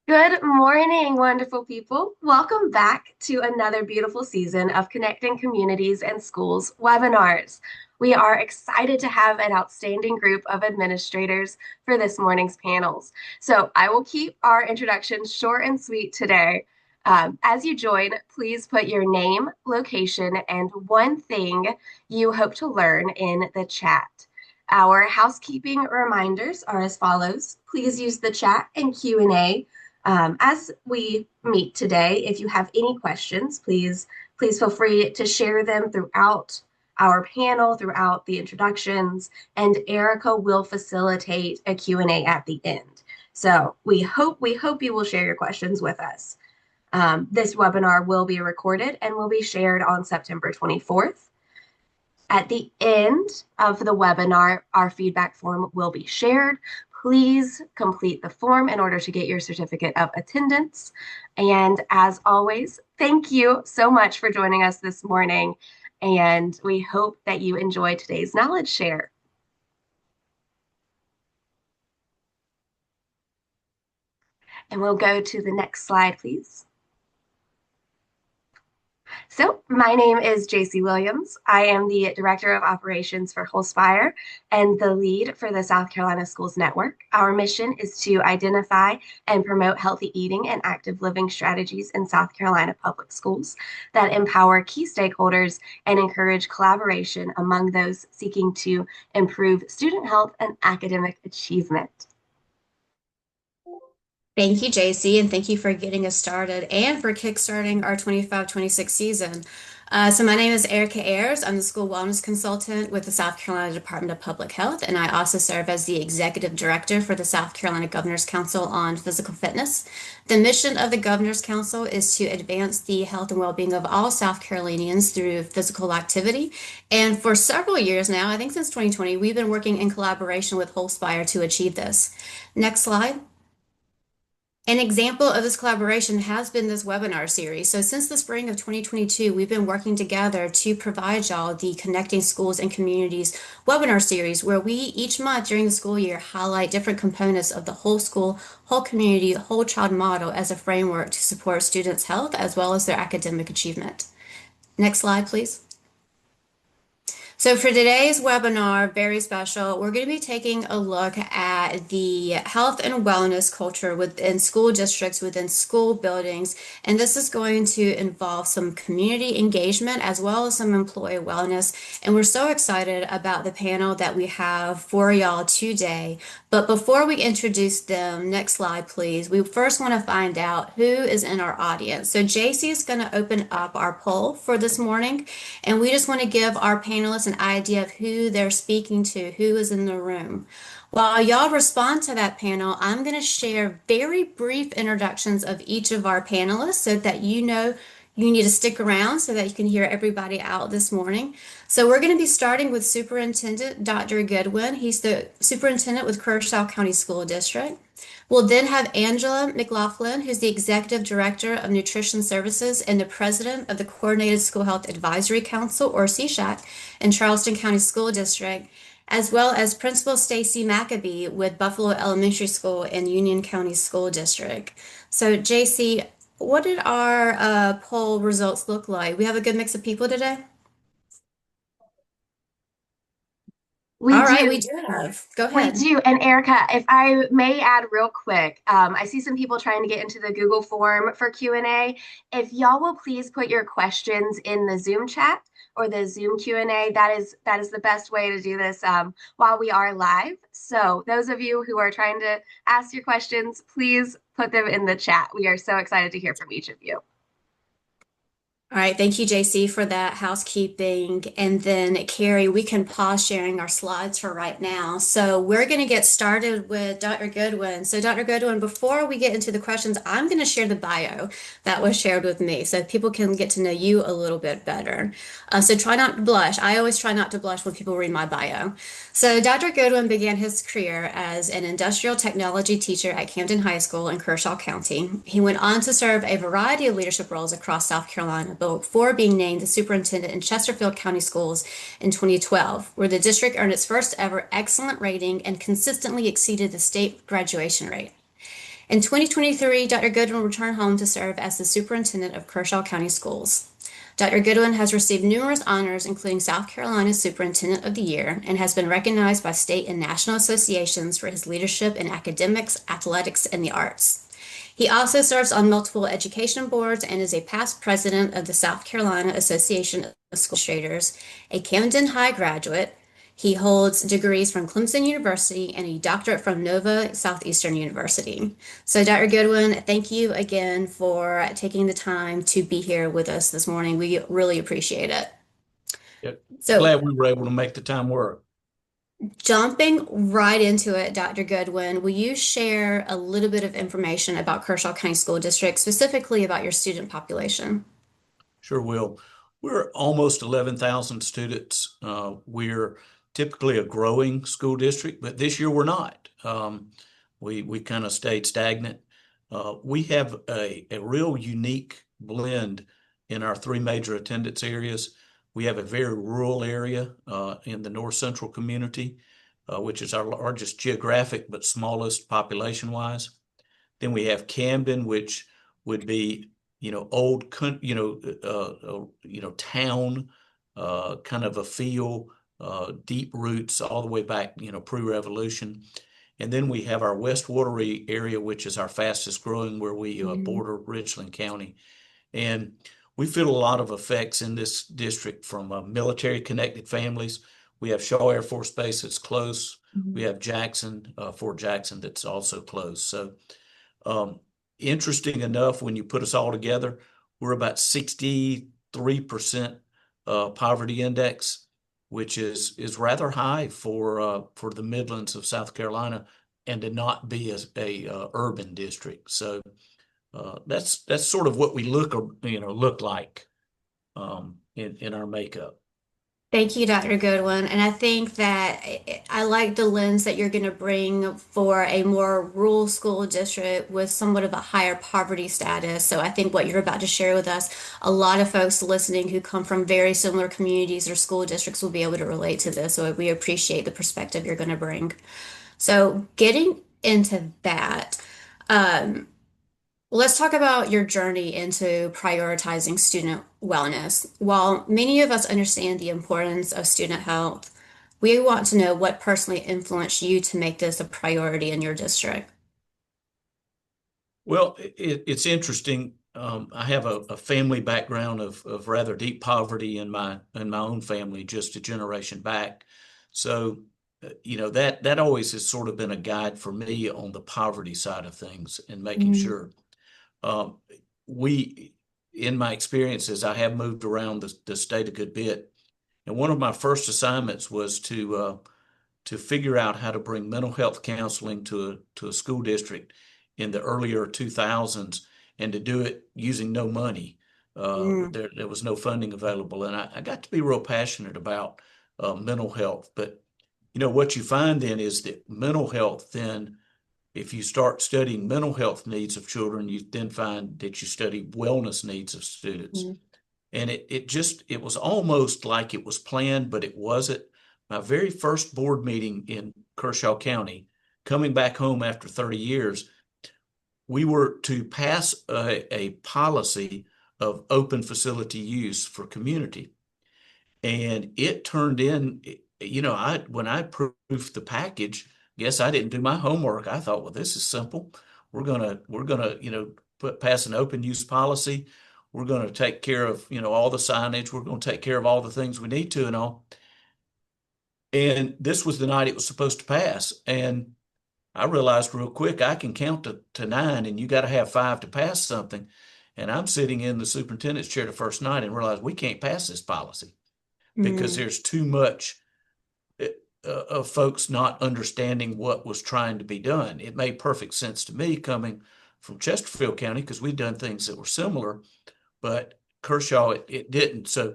Good morning, wonderful people. Welcome back to another beautiful season of Connecting Communities and Schools webinars. We are excited to have an outstanding group of administrators for this morning's panels. So I will keep our introductions short and sweet today. As you join, please put your name, location, and one thing you hope to learn in the chat. Our housekeeping reminders are as follows. Please use the chat and Q&A as we meet today. If you have any questions, please feel free to share them throughout our panel, throughout the introductions, and Erica will facilitate a Q&A at the end. So we hope you will share your questions with us. This webinar will be recorded and will be shared on September 24th. At the end of the webinar, our feedback form will be shared. Please complete the form in order to get your certificate of attendance. And as always, thank you so much for joining us this morning. And we hope that you enjoy today's knowledge share. And we'll go to the next slide, please. So, my name is JC Williams. I am the Director of Operations for Holspire and the lead for the South Carolina Schools Network. Our mission is to identify and promote healthy eating and active living strategies in South Carolina public schools that empower key stakeholders and encourage collaboration among those seeking to improve student health and academic achievement. Thank you, JC, and thank you for getting us started and for kickstarting our 25-26 season. So my name is Erica Ayers. I'm the school wellness consultant with the South Carolina Department of Public Health, and I also serve as the executive director for the South Carolina Governor's Council on Physical Fitness. The mission of the Governor's Council is to advance the health and well-being of all South Carolinians through physical activity. And for several years now, I think since 2020, we've been working in collaboration with Holspire to achieve this. Next slide. An example of this collaboration has been this webinar series. So since the spring of 2022, we've been working together to provide y'all the Connecting Schools and Communities webinar series, where we each month during the school year highlight different components of the whole school, whole community, whole child model as a framework to support students' health as well as their academic achievement. Next slide, please. So for today's webinar, very special, we're going to be taking a look at the health and wellness culture within school districts, within school buildings, and this is going to involve some community engagement as well as some employee wellness. And we're so excited about the panel that we have for y'all today. But before we introduce them, next slide, please, we first want to find out who is in our audience. So JC is going to open up our poll for this morning, and we just want to give our panelists an idea of who they're speaking to, who is in the room. While y'all respond to that panel, I'm going to share very brief introductions of each of our panelists so that you know you need to stick around so that you can hear everybody out this morning. So we're going to be starting with Superintendent Dr. Goodwin. He's the superintendent with Kershaw County School District. We'll then have Angela McLaughlin, who's the Executive Director of Nutrition Services and the President of the Coordinated School Health Advisory Council, or CSHAC, in Charleston County School District, as well as Principal Stacy Maccabee with Buffalo Elementary School and Union County School District. So, JC, what did our poll results look like? We have a good mix of people today? We All right, we do. do have. Go We ahead. do. And Erica, if I may add real quick, I see some people trying to get into the Google form for Q&A. If y'all will please put your questions in the Zoom chat or the Zoom Q&A, that is the best way to do this while we are live. So those of you who are trying to ask your questions, please put them in the chat. We are so excited to hear from each of you. All right, thank you, JC, for that housekeeping. And then, Carrie, we can pause sharing our slides for right now. So we're going to get started with Dr. Goodwin. So, Dr. Goodwin, before we get into the questions, I'm going to share the bio that was shared with me so people can get to know you a little bit better. So try not to blush. I always try not to blush when people read my bio. So Dr. Goodwin began his career as an industrial technology teacher at Camden High School in Kershaw County. He went on to serve a variety of leadership roles across South Carolina, before being named the superintendent in Chesterfield County Schools in 2012, where the district earned its first ever excellent rating and consistently exceeded the state graduation rate. In 2023, Dr. Goodwin returned home to serve as the superintendent of Kershaw County Schools. Dr. Goodwin has received numerous honors, including South Carolina's Superintendent of the Year, and has been recognized by state and national associations for his leadership in academics, athletics, and the arts. He also serves on multiple education boards and is a past president of the South Carolina Association of School Administrators, a Camden High graduate. He holds degrees from Clemson University and a doctorate from Nova Southeastern University. So, Dr. Goodwin, thank you again for taking the time to be here with us this morning. We really appreciate it. Yep. So, Glad we were able to make the time work. jumping right into it, Dr. Goodwin, will you share a little bit of information about Kershaw County School District, specifically about your student population? Sure will. We're almost 11,000 students. We're typically a growing school district, but this year we're not. We kind of stayed stagnant. We have a real unique blend in our three major attendance areas. We have a very rural area in the north central community, which is our largest geographic but smallest population-wise. Then we have Camden, which would be old, town, kind of a feel, deep roots all the way back, pre-revolution. And then we have our West Wateree area, which is our fastest growing, where we border Richland County. And we feel a lot of effects in this district from military connected families. We have Shaw Air Force Base that's close. We have Jackson, Fort Jackson, that's also close. So interesting enough, when you put us all together, we're about 63% poverty index, which is rather high for the Midlands of South Carolina, and to not be a urban district. So that's sort of what we look like in our makeup. Thank you, Dr. Goodwin. And I think that I like the lens that you're going to bring for a more rural school district with somewhat of a higher poverty status. So I think what you're about to share with us, a lot of folks listening who come from very similar communities or school districts will be able to relate to this. So we appreciate the perspective you're going to bring. So getting into that, let's talk about your journey into prioritizing student wellness. While many of us understand the importance of student health, we want to know what personally influenced you to make this a priority in your district. Well, it's interesting. I have a family background of rather deep poverty in my own family, just a generation back. So, that always has sort of been a guide for me on the poverty side of things and making sure. In my experiences, I have moved around the state a good bit. And one of my first assignments was to figure out how to bring mental health counseling to a school district in the earlier 2000s, and to do it using no money. There was no funding available. And I got to be real passionate about mental health. But, what you find then is that mental health then, if you start studying mental health needs of children, you then find that you study wellness needs of students. And it was almost like it was planned, but it wasn't. My very first board meeting in Kershaw County, coming back home after 30 years, we were to pass a policy of open facility use for community. And it turned in, when I proofed the package, guess I didn't do my homework. I thought, well, this is simple. We're gonna pass an open use policy. We're gonna take care of all the signage. We're gonna take care of all the things we need to and all. And this was the night it was supposed to pass. And I realized real quick I can count to 9, and you got to have 5 to pass something. And I'm sitting in the superintendent's chair the first night and realized we can't pass this policy because there's too much of folks not understanding what was trying to be done. It made perfect sense to me coming from Chesterfield County, because we'd done things that were similar, but Kershaw, it didn't. So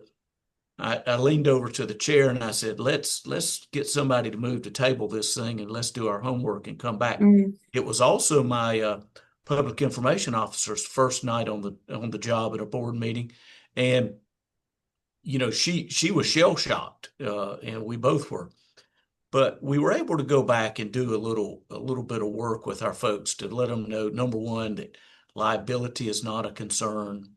I leaned over to the chair and I said, let's get somebody to move to table this thing, and let's do our homework and come back. It was also my public information officer's first night on the job at a board meeting. And she was shell shocked, and we both were. But we were able to go back and do a little bit of work with our folks to let them know, number one, that liability is not a concern.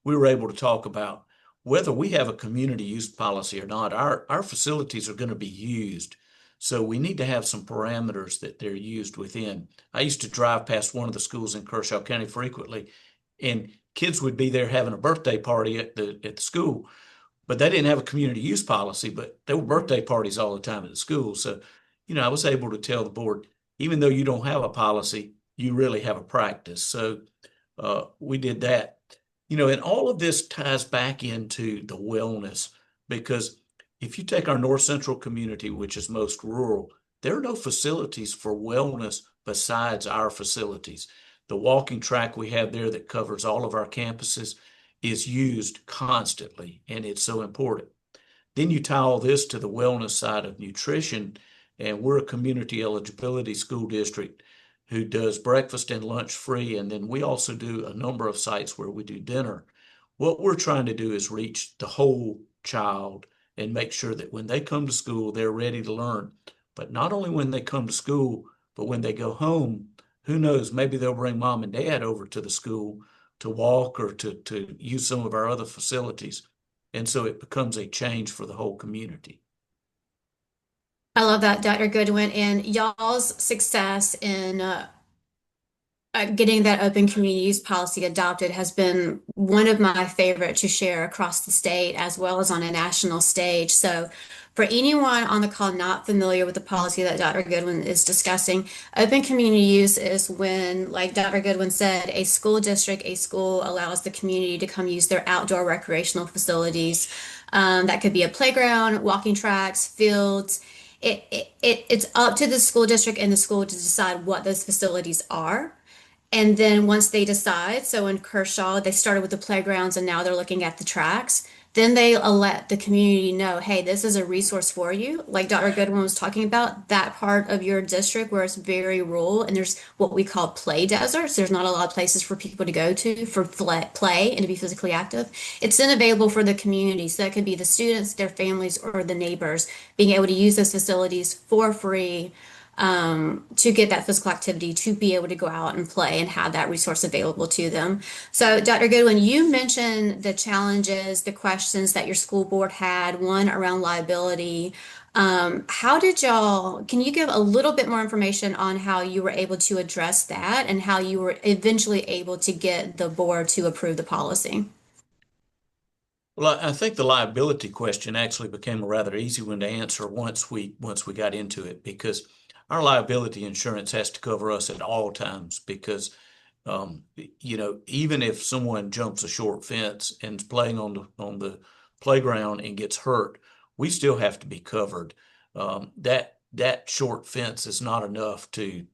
We were able to talk about whether we have a community use policy or not. Our facilities are going to be used. So we need to have some parameters that they're used within. I used to drive past one of the schools in Kershaw County frequently, and kids would be there having a birthday party at the school, but they didn't have a community use policy, but there were birthday parties all the time at the school. So, I was able to tell the board, even though you don't have a policy, you really have a practice. So we did that. And all of this ties back into the wellness, because if you take our North Central community, which is most rural, there are no facilities for wellness besides our facilities. The walking track we have there that covers all of our campuses is used constantly, and it's so important. Then you tie all this to the wellness side of nutrition, and we're a community eligibility school district who does breakfast and lunch free, and then we also do a number of sites where we do dinner. What we're trying to do is reach the whole child and make sure that when they come to school, they're ready to learn. But not only when they come to school, but when they go home, who knows, maybe they'll bring mom and dad over to the school to walk or to use some of our other facilities. And so it becomes a change for the whole community. I love that, Dr. Goodwin, and y'all's success in getting that open community use policy adopted has been one of my favorite to share across the state as well as on a national stage. So, for anyone on the call not familiar with the policy that Dr. Goodwin is discussing, open community use is when, like Dr. Goodwin said, a school district, a school allows the community to come use their outdoor recreational facilities. That could be a playground, walking tracks, fields. It's up to the school district and the school to decide what those facilities are. And then once they decide, so in Kershaw, they started with the playgrounds and now they're looking at the tracks. Then they let the community know, hey, this is a resource for you. Like Dr. Goodwin was talking about, that part of your district where it's very rural and there's what we call play deserts. There's not a lot of places for people to go to for play and to be physically active. It's then available for the community. So that could be the students, their families, or the neighbors being able to use those facilities for free to get that physical activity, to be able to go out and play and have that resource available to them. So, Dr. Goodwin, you mentioned the challenges, the questions that your school board had, one around liability. Can you give a little bit more information on how you were able to address that and how you were eventually able to get the board to approve the policy? Well, I think the liability question actually became a rather easy one to answer once we got into it, because our liability insurance has to cover us at all times, because even if someone jumps a short fence and is playing on the playground and gets hurt, we still have to be covered. That short fence is not enough to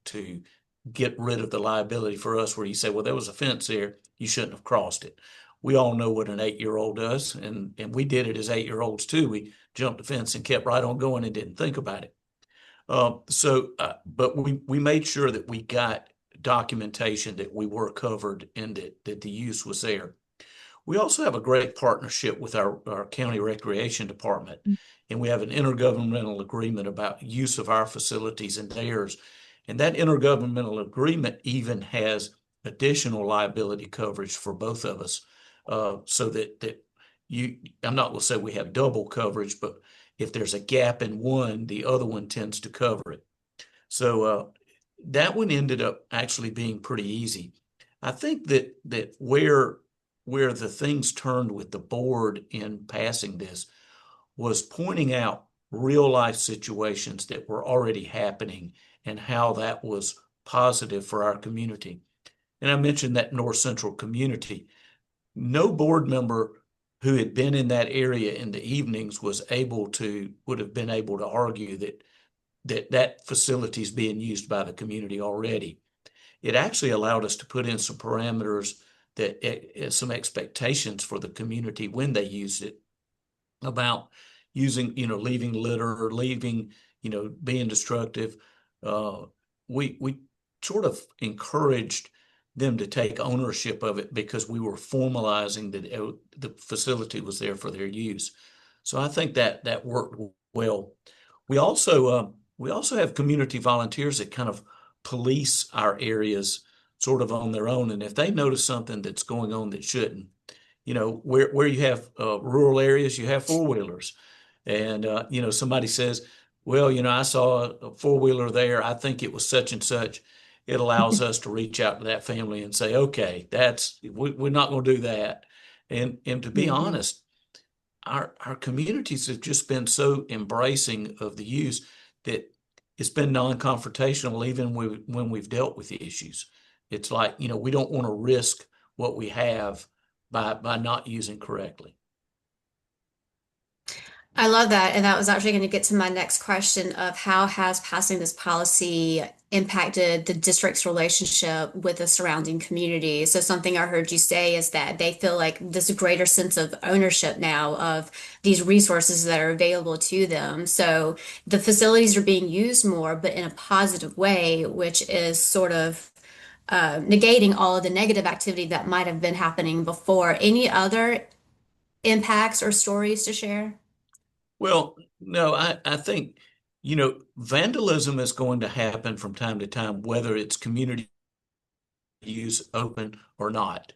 get rid of the liability for us, where you say, well, there was a fence there, you shouldn't have crossed it. We all know what an 8-year-old does, and we did it as 8-year-olds too. We jumped the fence and kept right on going and didn't think about it. But we made sure that we got documentation that we were covered and that the use was there. We also have a great partnership with our county recreation department, and we have an intergovernmental agreement about use of our facilities and theirs. And that intergovernmental agreement even has additional liability coverage for both of us, so that I'm not going to say we have double coverage, but if there's a gap in one, the other one tends to cover it. So that one ended up actually being pretty easy. I think that where the things turned with the board in passing this was pointing out real life situations that were already happening and how that was positive for our community. And I mentioned that North Central community. No board member who had been in that area in the evenings would have been able to argue that facility is being used by the community already. It actually allowed us to put in some parameters, some expectations for the community when they used it, about using, leaving litter or leaving, being destructive. We sort of encouraged them to take ownership of it, because we were formalizing that the facility was there for their use. So I think that worked well. We also we also have community volunteers that kind of police our areas sort of on their own. And if they notice something that's going on that shouldn't, where you have rural areas, you have four-wheelers. And, somebody says, well, I saw a four-wheeler there. I think it was such and such. It allows us to reach out to that family and say, okay, we're not going to do that. And to be Mhm. honest, our communities have just been so embracing of the use that it's been non-confrontational even when we've dealt with the issues. It's like, we don't want to risk what we have by not using correctly. I love that. And that was actually going to get to my next question of how has passing this policy impacted the district's relationship with the surrounding community? So something I heard you say is that they feel like this greater sense of ownership now of these resources that are available to them. So the facilities are being used more, but in a positive way, which is sort of negating all of the negative activity that might have been happening before. Any other impacts or stories to share? Well, no, I think, vandalism is going to happen from time to time, whether it's community use open or not.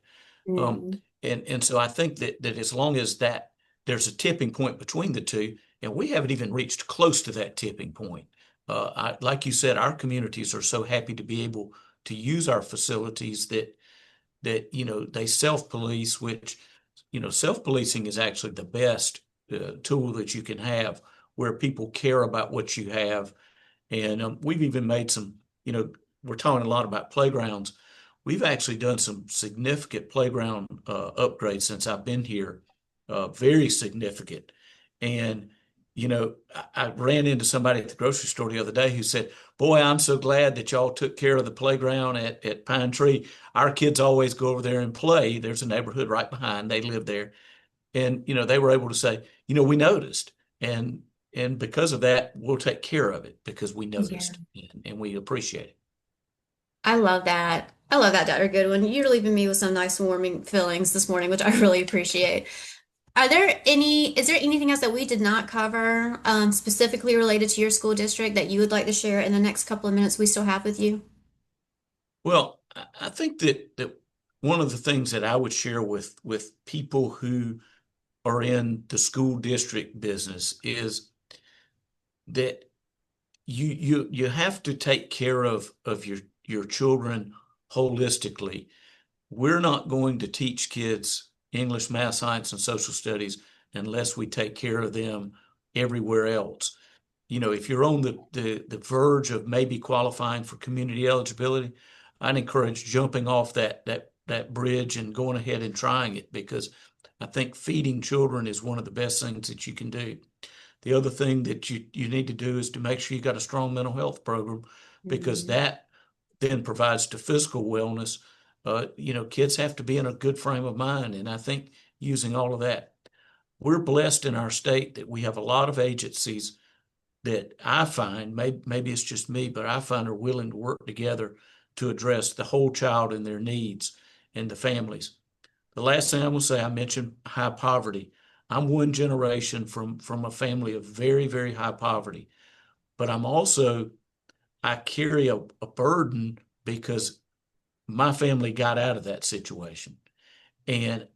Um, Mm. and so I think that as long as that there's a tipping point between the two, and we haven't even reached close to that tipping point. Like you said, our communities are so happy to be able to use our facilities that they self-police, which self-policing is actually the best tool that you can have, where people care about what you have. And we've even made some, we're talking a lot about playgrounds. We've actually done some significant playground upgrades since I've been here, very significant. And, I ran into somebody at the grocery store the other day who said, boy, I'm so glad that y'all took care of the playground at Pine Tree. Our kids always go over there and play. There's a neighborhood right behind. They live there. And, they were able to say, we noticed. And because of that, we'll take care of it because we Yeah. noticed and we appreciate it. I love that. I love that, Dr. Goodwin. You're leaving me with some nice warming feelings this morning, which I really appreciate. Is there anything else that we did not cover, specifically related to your school district that you would like to share in the next couple of minutes we still have with you? Well, I think that one of the things that I would share with people who are in the school district business is that you have to take care of your children holistically. We're not going to teach kids English, math, science, and social studies unless we take care of them everywhere else. If you're on the verge of maybe qualifying for community eligibility, I'd encourage jumping off that bridge and going ahead and trying it, because I think feeding children is one of the best things that you can do. The other thing that you need to do is to make sure you got a strong mental health program, because Mhm. that then provides to physical wellness. Kids have to be in a good frame of mind. And I think using all of that, we're blessed in our state that we have a lot of agencies that I find, maybe it's just me, but I find are willing to work together to address the whole child and their needs and the families. The last thing I will say, I mentioned high poverty. I'm one generation from a family of very, very high poverty, but I carry a burden because my family got out of that situation. And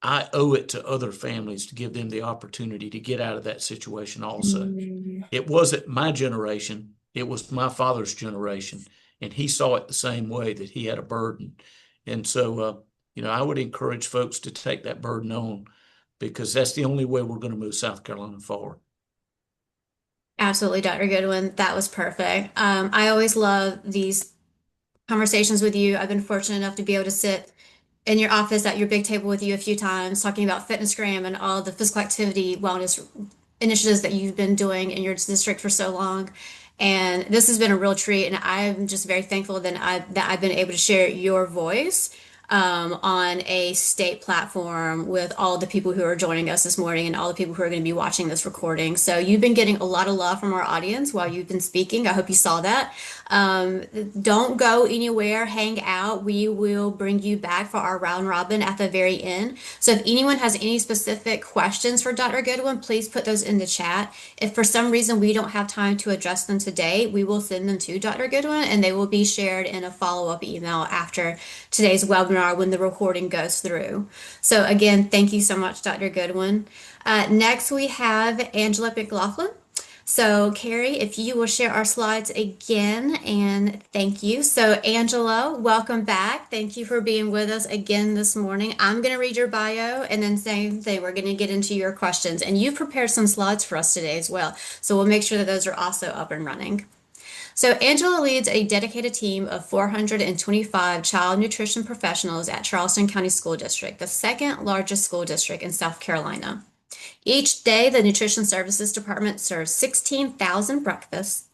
I owe it to other families to give them the opportunity to get out of that situation also. Mhm. It wasn't my generation, it was my father's generation. And he saw it the same way, that he had a burden. And so, I would encourage folks to take that burden on, because that's the only way we're going to move South Carolina forward. Absolutely, Dr. Goodwin. That was perfect. I always love these conversations with you. I've been fortunate enough to be able to sit in your office at your big table with you a few times, talking about Fitnessgram and all the physical activity wellness initiatives that you've been doing in your district for so long. And this has been a real treat, and I'm just very thankful that I've been able to share your voice on a state platform with all the people who are joining us this morning and all the people who are going to be watching this recording. So you've been getting a lot of love from our audience while you've been speaking. I hope you saw that. Um, don't go anywhere, hang out. We will bring you back for our round robin at the very end. So if anyone has any specific questions for Dr. Goodwin, please put those in the chat. If for some reason we don't have time to address them today, we will send them to Dr. Goodwin and they will be shared in a follow-up email after today's webinar when the recording goes through. So again, thank you so much, Dr. Goodwin. Next, we have Angela McLaughlin. So Carrie, if you will share our slides again, and thank you. So Angela, welcome back. Thank you for being with us again this morning. I'm going to read your bio and then same thing, we're going to get into your questions. And you've prepared some slides for us today as well. So we'll make sure that those are also up and running. So Angela leads a dedicated team of 425 child nutrition professionals at Charleston County School District, the second largest school district in South Carolina. Each day, the Nutrition Services Department serves 16,000 breakfasts,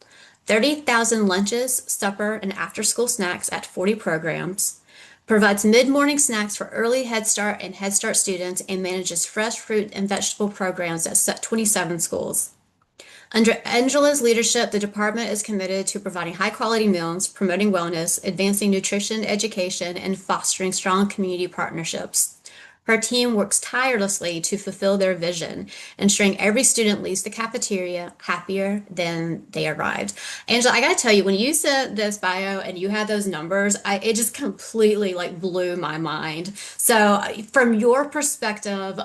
30,000 lunches, supper, and after-school snacks at 40 programs, provides mid-morning snacks for early Head Start and Head Start students, and manages fresh fruit and vegetable programs at 27 schools. Under Angela's leadership, the department is committed to providing high-quality meals, promoting wellness, advancing nutrition education, and fostering strong community partnerships. Her team works tirelessly to fulfill their vision, ensuring every student leaves the cafeteria happier than they arrived. Angela, I gotta tell you, when you sent this bio and you had those numbers, it just completely like blew my mind. So, from your perspective,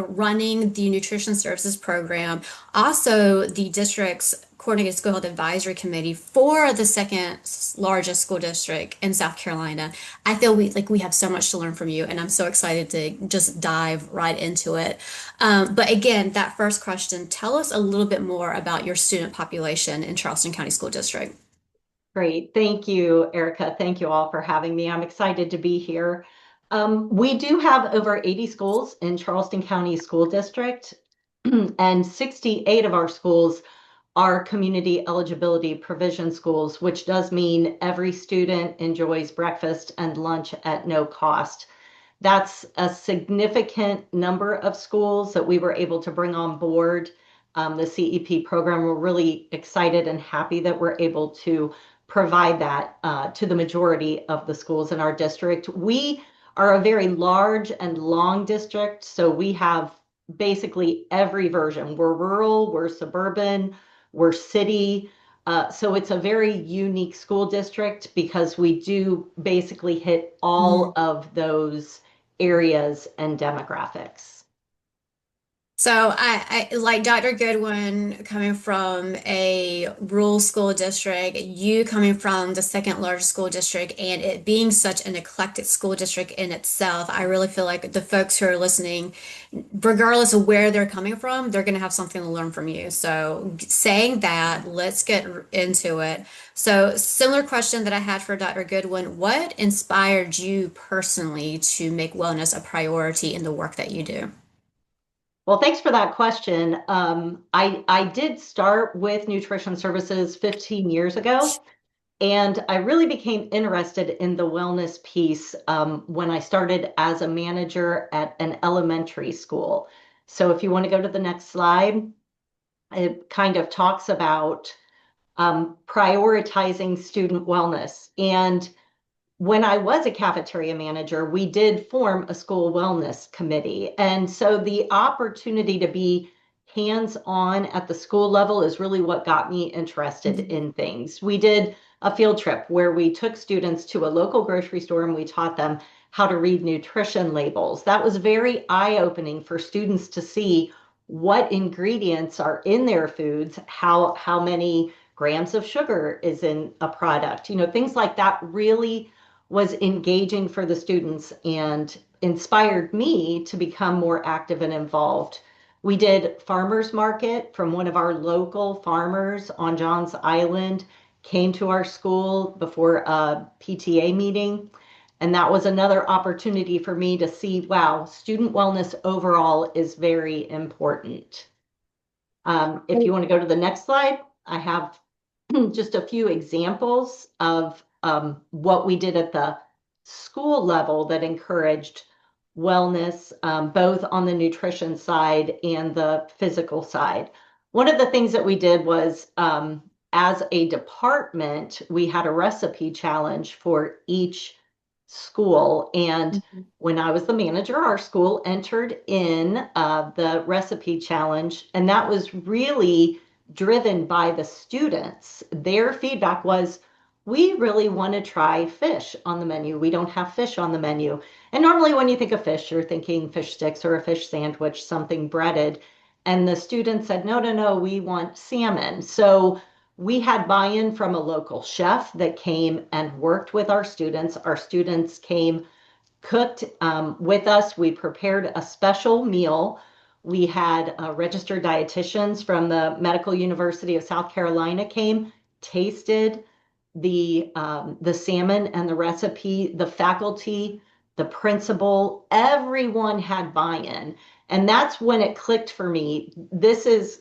running the nutrition services program, also the district's Coordinated School Health Advisory Committee for the second largest school district in South Carolina, I feel we have so much to learn from you, and I'm so excited to just dive right into it. But again, that first question, tell us a little bit more about your student population in Charleston County School District. Great. Thank you, Erica. Thank you all for having me. I'm excited to be here. We do have over 80 schools in Charleston County School District, and 68 of our schools are community eligibility provision schools, which does mean every student enjoys breakfast and lunch at no cost. That's a significant number of schools that we were able to bring on board the CEP program. We're really excited and happy that we're able to provide that to the majority of the schools in our district. We are a very large and long district, so we have basically every version. We're rural, we're suburban, we're city. So it's a very unique school district because we do basically hit all of those areas and demographics. So I like Dr. Goodwin coming from a rural school district, you coming from the second largest school district, and it being such an eclectic school district in itself. I really feel like the folks who are listening, regardless of where they're coming from, they're going to have something to learn from you. So saying that, let's get into it. So similar question that I had for Dr. Goodwin, what inspired you personally to make wellness a priority in the work that you do? Well, thanks for that question. I did start with nutrition services 15 years ago, and I really became interested in the wellness piece when I started as a manager at an elementary school. So if you want to go to the next slide, it kind of talks about prioritizing student wellness. And when I was a cafeteria manager, we did form a school wellness committee. And so the opportunity to be hands-on at the school level is really what got me interested in things. We did a field trip where we took students to a local grocery store and we taught them how to read nutrition labels. That was very eye-opening for students to see what ingredients are in their foods, how many grams of sugar is in a product. You know, things like that really was engaging for the students and inspired me to become more active and involved. We did farmers market from one of our local farmers on Johns Island, came to our school before a PTA meeting. And that was another opportunity for me to see, wow, student wellness overall is very important. If you want to go to the next slide, I have just a few examples of what we did at the school level that encouraged wellness, both on the nutrition side and the physical side. One of the things that we did was, as a department, we had a recipe challenge for each school. And when I was the manager, our school entered in the recipe challenge, and that was really driven by the students. Their feedback was, we really want to try fish on the menu. We don't have fish on the menu. And normally when you think of fish, you're thinking fish sticks or a fish sandwich, something breaded. And the students said, no, no, no, we want salmon. So we had buy-in from a local chef that came and worked with our students. Our students came, cooked with us. We prepared a special meal. We had registered dietitians from the Medical University of South Carolina came, tasted the salmon and the recipe, the faculty, the principal, everyone had buy-in. And that's when it clicked for me. This is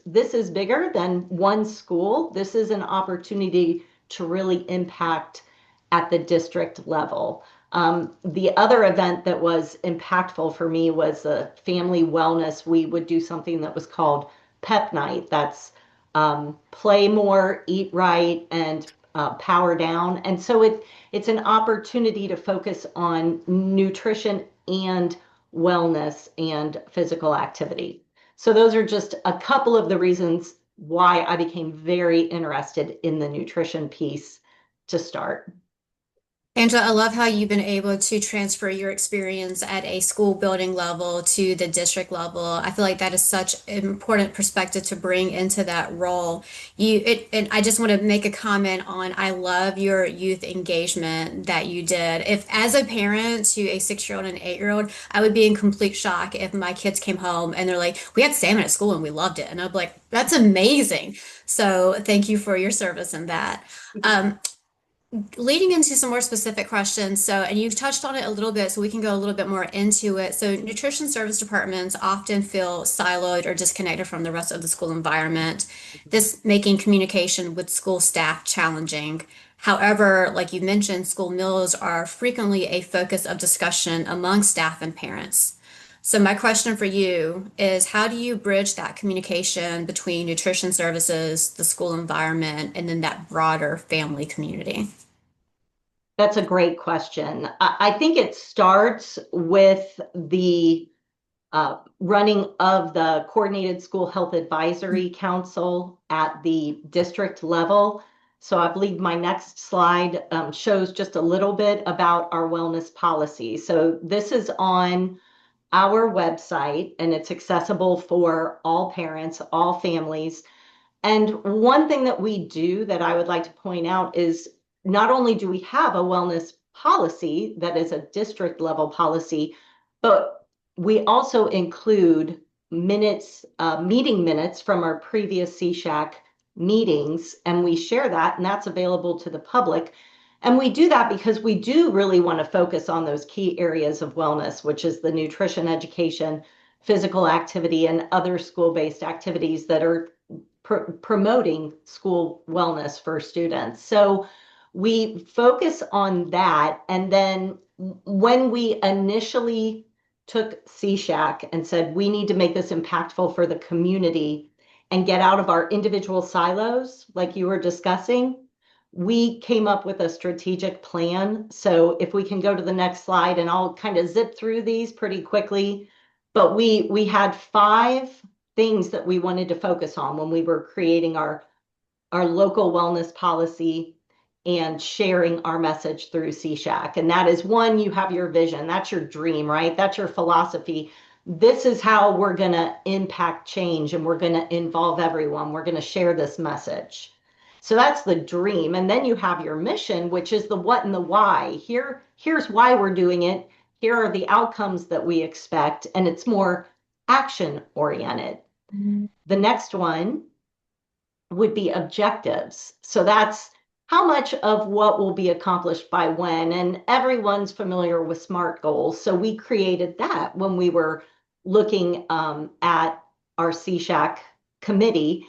bigger than one school. This is an opportunity to really impact at the district level. The other event that was impactful for me was a family wellness. We would do something that was called Pep Night. That's play more, eat right, and power down. And so it's an opportunity to focus on nutrition and wellness and physical activity. So those are just a couple of the reasons why I became very interested in the nutrition piece to start. Angela, I love how you've been able to transfer your experience at a school building level to the district level. I feel like that is such an important perspective to bring into that role. And I just want to make a comment on, I love your youth engagement that you did. If as a parent to a 6-year-old and an 8-year-old, I would be in complete shock if my kids came home and they're like, we had salmon at school and we loved it. And I'd be like, that's amazing. So thank you for your service in that. Leading into some more specific questions, and you've touched on it a little bit, so we can go a little bit more into it. So nutrition service departments often feel siloed or disconnected from the rest of the school environment, this making communication with school staff challenging. However, like you mentioned, school meals are frequently a focus of discussion among staff and parents. So my question for you is, how do you bridge that communication between nutrition services, the school environment, and then that broader family community? That's a great question. I think it starts with the running of the Coordinated School Health Advisory Council at the district level. So I believe my next slide shows just a little bit about our wellness policy. So this is on our website, and it's accessible for all parents, all families. And one thing that we do that I would like to point out is, not only do we have a wellness policy that is a district level policy, but we also include minutes, meeting minutes from our previous CSHAC meetings, and we share that, and that's available to the public. And we do that because we do really want to focus on those key areas of wellness, which is the nutrition education, physical activity, and other school-based activities that are promoting school wellness for students. So we focus on that. And then when we initially took CSHAC and said, we need to make this impactful for the community and get out of our individual silos, like you were discussing, we came up with a strategic plan. So if we can go to the next slide, and I'll kind of zip through these pretty quickly, but we had 5 things that we wanted to focus on when we were creating our local wellness policy and sharing our message through CSHAC. And that is, 1, you have your vision. That's your dream, right? That's your philosophy. This is how we're going to impact change, and we're going to involve everyone. We're going to share this message. So that's the dream. And then you have your mission, which is the what and the why. Here's why we're doing it. Here are the outcomes that we expect. And it's more action oriented. Mm-hmm. The next one would be objectives. So that's how much of what will be accomplished by when, and everyone's familiar with SMART goals. So we created that when we were looking at our CSHAC committee.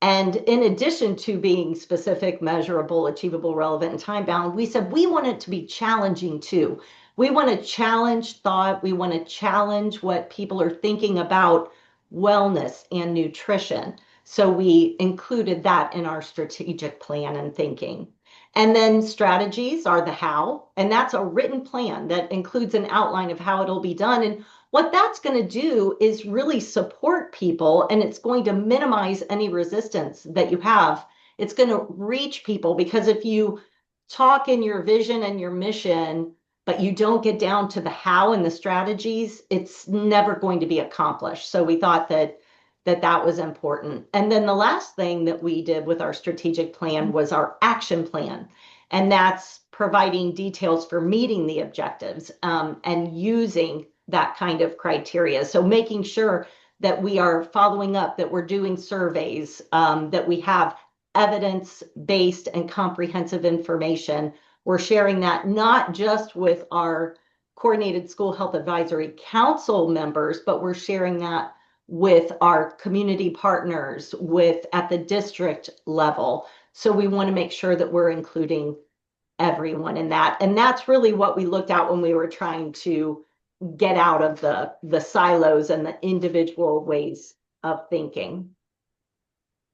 And in addition to being specific, measurable, achievable, relevant, and time bound, we said we want it to be challenging too. We want to challenge thought. We want to challenge what people are thinking about wellness and nutrition. So we included that in our strategic plan and thinking. And then strategies are the how, and that's a written plan that includes an outline of how it'll be done. And what that's going to do is really support people, and it's going to minimize any resistance that you have. It's going to reach people, because if you talk in your vision and your mission, but you don't get down to the how and the strategies, it's never going to be accomplished. So we thought that was important. And then the last thing that we did with our strategic plan was our action plan. And that's providing details for meeting the objectives, and using that kind of criteria. So making sure that we are following up, that we're doing surveys, that we have evidence-based and comprehensive information. We're sharing that not just with our Coordinated School Health Advisory Council members, but we're sharing that with our community partners, at the district level. So we want to make sure that we're including everyone in that. And that's really what we looked at when we were trying to get out of the silos and the individual ways of thinking.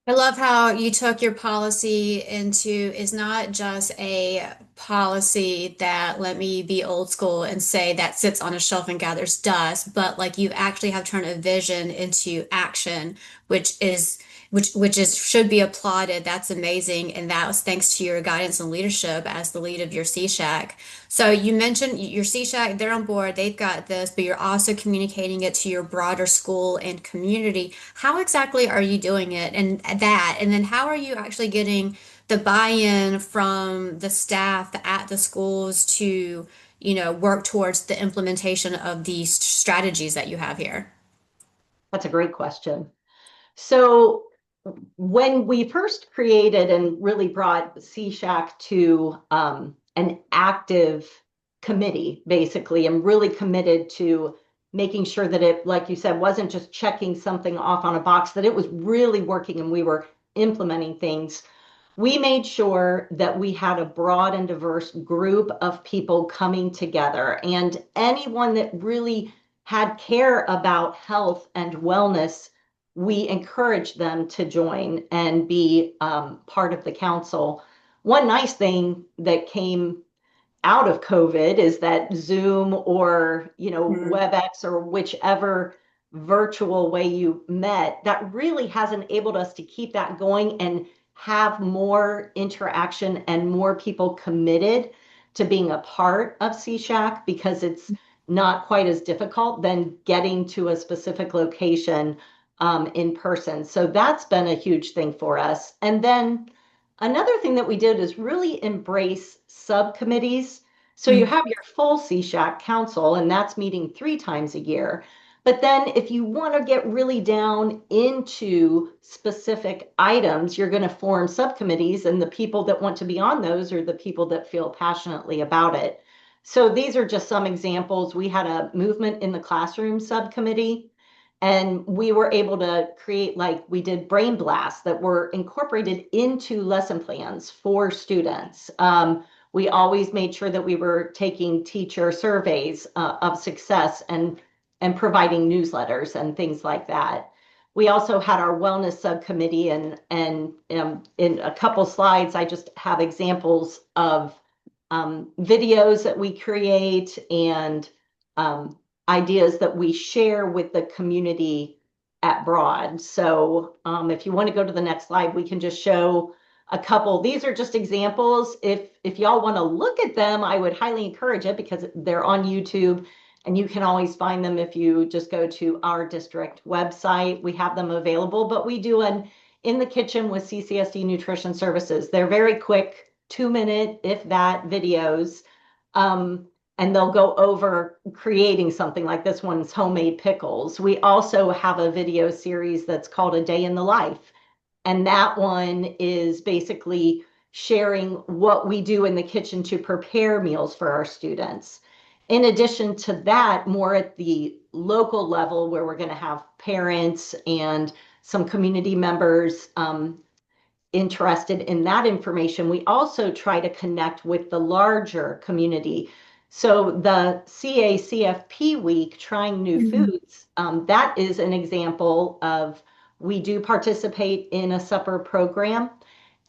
I love how you took your policy into is not just a policy that, let me be old school and say, that sits on a shelf and gathers dust, but like you actually have turned a vision into action, which is should be applauded. That's amazing. And that was thanks to your guidance and leadership as the lead of your CSHAC. So you mentioned your CSHAC, they're on board, they've got this, but you're also communicating it to your broader school and community. How exactly are you doing it? And then how are you actually getting the buy-in from the staff at the schools to, work towards the implementation of these strategies that you have here? That's a great question. So when we first created and really brought CSHAC to an active committee, basically, and really committed to making sure that it, like you said, wasn't just checking something off on a box, that it was really working and we were implementing things. We made sure that we had a broad and diverse group of people coming together, and anyone that really had care about health and wellness, we encouraged them to join and be part of the council. One nice thing that came out of COVID is that Zoom or WebEx or whichever virtual way you met, that really has enabled us to keep that going and have more interaction and more people committed to being a part of CSHAC, because it's not quite as difficult than getting to a specific location in person. So that's been a huge thing for us. And then another thing that we did is really embrace subcommittees. So you have your full CSHAC council, and that's meeting 3 times a year. But then if you want to get really down into specific items, you're going to form subcommittees, and the people that want to be on those are the people that feel passionately about it. So these are just some examples. We had a movement in the classroom subcommittee, and we were able to create, we did brain blasts that were incorporated into lesson plans for students. We always made sure that we were taking teacher surveys of success and providing newsletters and things like that. We also had our wellness subcommittee, and in a couple slides, I just have examples of videos that we create and ideas that we share with the community at Broad. So if you want to go to the next slide, we can just show a couple. These are just examples. If y'all want to look at them, I would highly encourage it, because they're on YouTube, and you can always find them if you just go to our district website. We have them available, but we do an In the Kitchen with CCSD Nutrition Services. They're very quick, 2-minute, if that, videos. And they'll go over creating something like this one's homemade pickles. We also have a video series that's called A Day in the Life. And that one is basically sharing what we do in the kitchen to prepare meals for our students. In addition to that, more at the local level, where we're going to have parents and some community members interested in that information, we also try to connect with the larger community. So the CACFP week, Trying New Foods, that is an example of, we do participate in a supper program,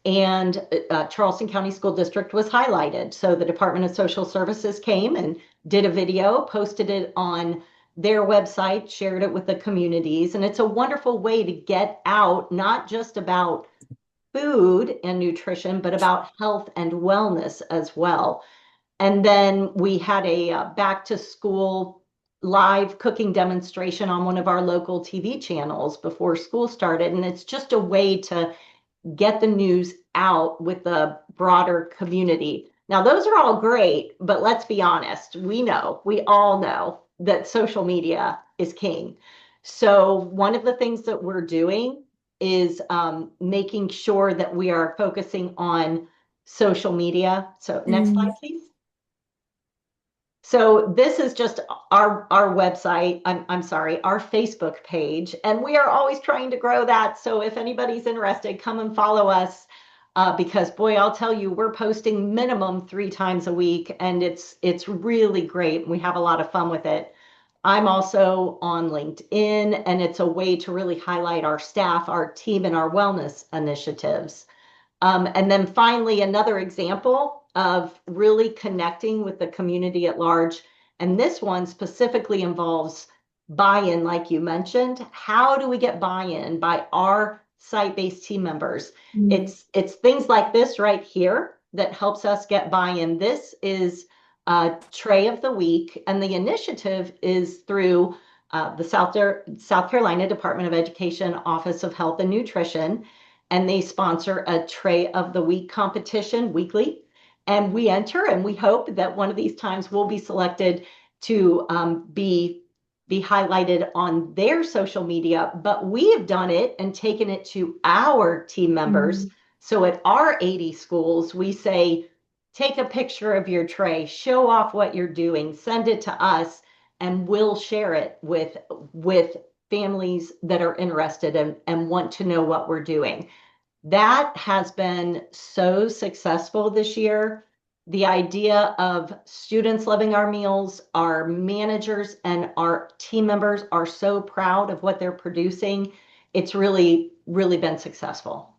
and Charleston County School District was highlighted. So the Department of Social Services came and did a video, posted it on their website, shared it with the communities. And it's a wonderful way to get out, not just about food and nutrition, but about health and wellness as well. And then we had a back to school live cooking demonstration on one of our local TV channels before school started. And it's just a way to get the news out with the broader community. Now, those are all great, but let's be honest. We all know that social media is king. So one of the things that we're doing is making sure that we are focusing on social media. So next slide, please. So this is just our website, I'm sorry, our Facebook page, and we are always trying to grow that. So if anybody's interested, come and follow us, because boy, I'll tell you, we're posting minimum 3 times a week, and it's really great. We have a lot of fun with it. I'm also on LinkedIn, and it's a way to really highlight our staff, our team, and our wellness initiatives. And then finally, another example of really connecting with the community at large. And this one specifically involves buy-in, like you mentioned. How do we get buy-in by our site-based team members? It's things like this right here that helps us get buy-in. This is Tray of the Week, and the initiative is through the South Carolina Department of Education Office of Health and Nutrition, and they sponsor a Tray of the Week competition weekly. And we enter, and we hope that one of these times we'll be selected to be highlighted on their social media. But we have done it and taken it to our team members. So at our 80 schools, we say, take a picture of your tray, show off what you're doing, send it to us, and we'll share it with families that are interested and want to know what we're doing. That has been so successful this year. The idea of students loving our meals, our managers and our team members are so proud of what they're producing. It's really, really been successful.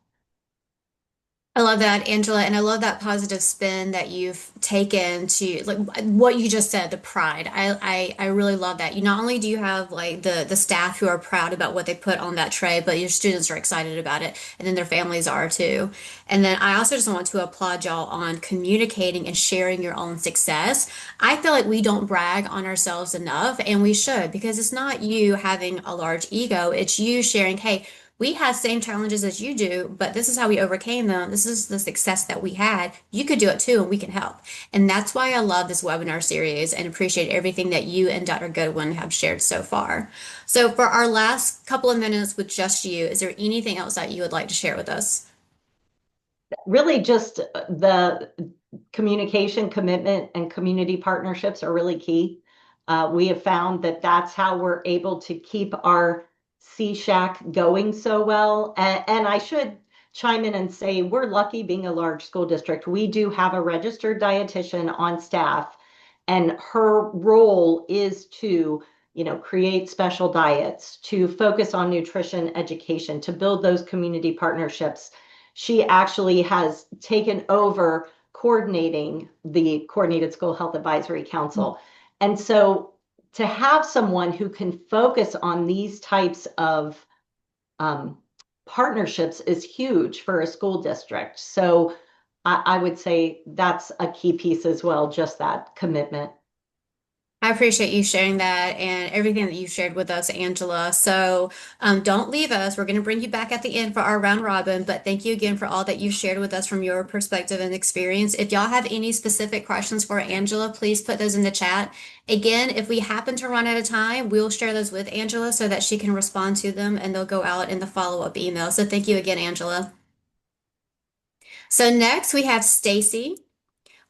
I love that, Angela, and I love that positive spin that you've taken to like what you just said, the pride. I really love that. You not only do you have like the staff who are proud about what they put on that tray, but your students are excited about it, and then their families are too. And then I also just want to applaud y'all on communicating and sharing your own success. I feel like we don't brag on ourselves enough, and we should, because it's not you having a large ego, it's you sharing, hey, we had same challenges as you do, but this is how we overcame them. This is the success that we had. You could do it too, and we can help. And that's why I love this webinar series and appreciate everything that you and Dr. Goodwin have shared so far. So for our last couple of minutes with just you, is there anything else that you would like to share with us? Really just the communication, commitment, and community partnerships are really key. We have found that that's how we're able to keep our CSHAC going so well. And I should chime in and say we're lucky being a large school district. We do have a registered dietitian on staff, and her role is to, create special diets, to focus on nutrition education, to build those community partnerships. She actually has taken over coordinating the Coordinated School Health Advisory Council. And so to have someone who can focus on these types of partnerships is huge for a school district. So I would say that's a key piece as well, just that commitment. I appreciate you sharing that and everything that you shared with us, Angela. So don't leave us. We're going to bring you back at the end for our round robin, but thank you again for all that you shared with us from your perspective and experience. If y'all have any specific questions for Angela, please put those in the chat. Again, if we happen to run out of time, we'll share those with Angela so that she can respond to them, and they'll go out in the follow-up email. So thank you again, Angela. So next we have Stacy.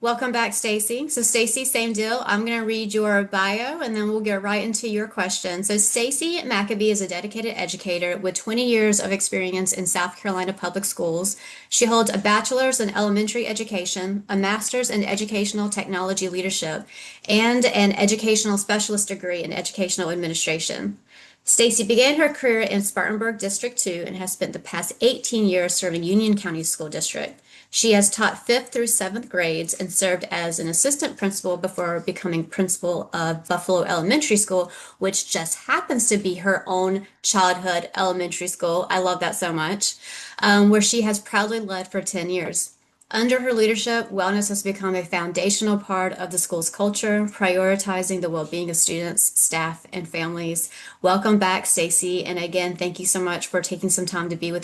Welcome back, Stacy. So, Stacy, same deal. I'm going to read your bio and then we'll get right into your question. So, Stacy Maccabee is a dedicated educator with 20 years of experience in South Carolina public schools. She holds a bachelor's in elementary education, a master's in educational technology leadership, and an educational specialist degree in educational administration. Stacy began her career in Spartanburg District 2 and has spent the past 18 years serving Union County School District. She has taught 5th through 7th grades and served as an assistant principal before becoming principal of Buffalo Elementary School, which just happens to be her own childhood elementary school. I love that so much, where she has proudly led for 10 years. Under her leadership, wellness has become a foundational part of the school's culture, prioritizing the well-being of students, staff, and families. Welcome back, Stacy, and again, thank you so much for taking some time to be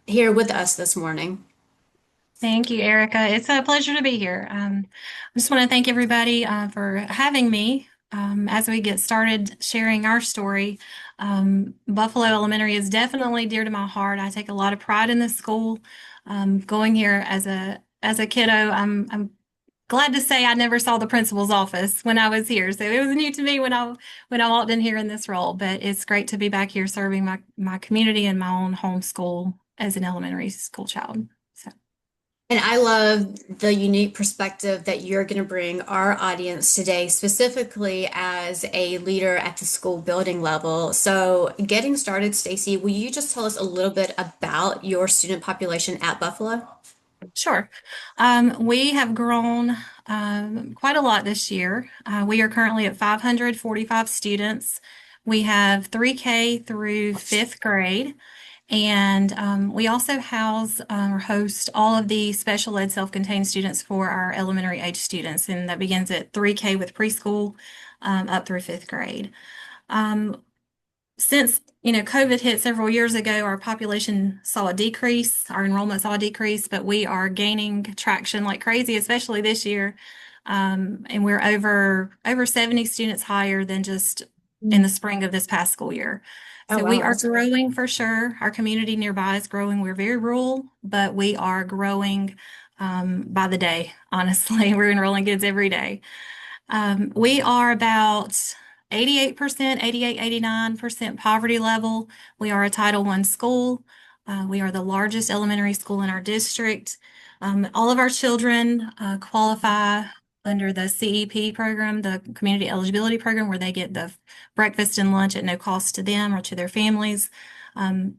here with us this morning. Thank you, Erica. It's a pleasure to be here. I just want to thank everybody for having me. As we get started sharing our story, Buffalo Elementary is definitely dear to my heart. I take a lot of pride in this school. Going here as a kiddo, I'm glad to say I never saw the principal's office when I was here, so it was new to me when I walked in here in this role. But it's great to be back here serving my community and my own home school as an elementary school child. So. And I love the unique perspective that you're going to bring our audience today, specifically as a leader at the school building level. So, getting started, Stacy, will you just tell us a little bit about your student population at Buffalo? Sure. We have grown quite a lot this year. We are currently at 545 students. We have 3K through 5th grade. And we also house or host all of the special ed self-contained students for our elementary age students. And that begins at 3K with preschool up through 5th grade. Since COVID hit several years ago, our population saw a decrease, our enrollment saw a decrease, but we are gaining traction like crazy, especially this year. And we're over 70 students higher than just in the spring of this past school year. Oh, So we wow. are growing for sure. Our community nearby is growing. We're very rural, but we are growing by the day, honestly. We're enrolling kids every day. We are about 88%, 89% poverty level. We are a Title I school. We are the largest elementary school in our district. All of our children qualify under the CEP program, the Community Eligibility Program, where they get the breakfast and lunch at no cost to them or to their families.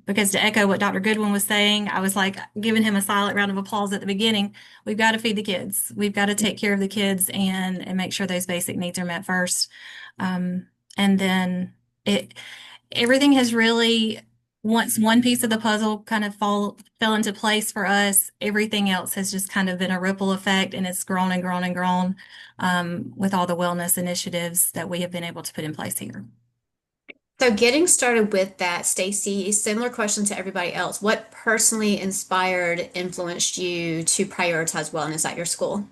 Because to echo what Dr. Goodwin was saying, I was like giving him a silent round of applause at the beginning. We've got to feed the kids. We've got to take care of the kids and make sure those basic needs are met first. And then everything has really, once one piece of the puzzle kind of fell into place for us, everything else has just kind of been a ripple effect, and it's grown and grown and grown with all the wellness initiatives that we have been able to put in place here. So, getting started with that, Stacy, similar question to everybody else. What personally influenced you to prioritize wellness at your school?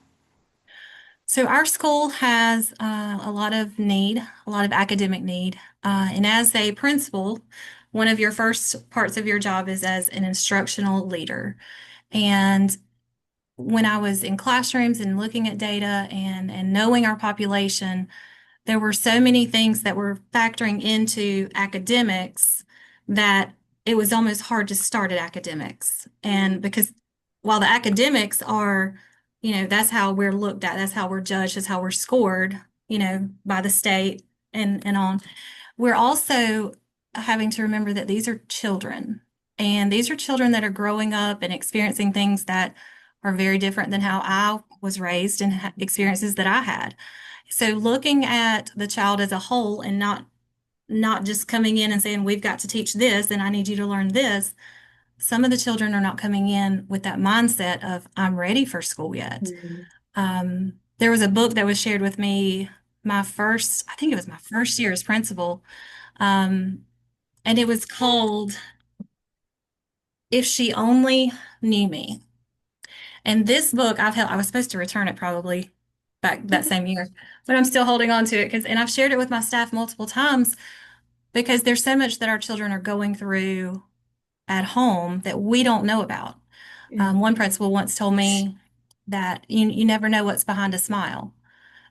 So our school has a lot of need, a lot of academic need. And as a principal, one of your first parts of your job is as an instructional leader. And when I was in classrooms and looking at data and knowing our population, there were so many things that were factoring into academics that it was almost hard to start at academics. And because while the academics are, that's how we're looked at, that's how we're judged, that's how we're scored, by the state and on. We're also having to remember that these are children, and these are children that are growing up and experiencing things that are very different than how I was raised and experiences that I had. So looking at the child as a whole and not just coming in and saying, we've got to teach this and I need you to learn this. Some of the children are not coming in with that mindset of, I'm ready for school yet. There was a book that was shared with me I think it was my first year as principal. And it was called If She Only Knew Me. And this book I was supposed to return it probably back that same year, but I'm still holding on to it and I've shared it with my staff multiple times because there's so much that our children are going through at home that we don't know about. One principal once told me that you never know what's behind a smile.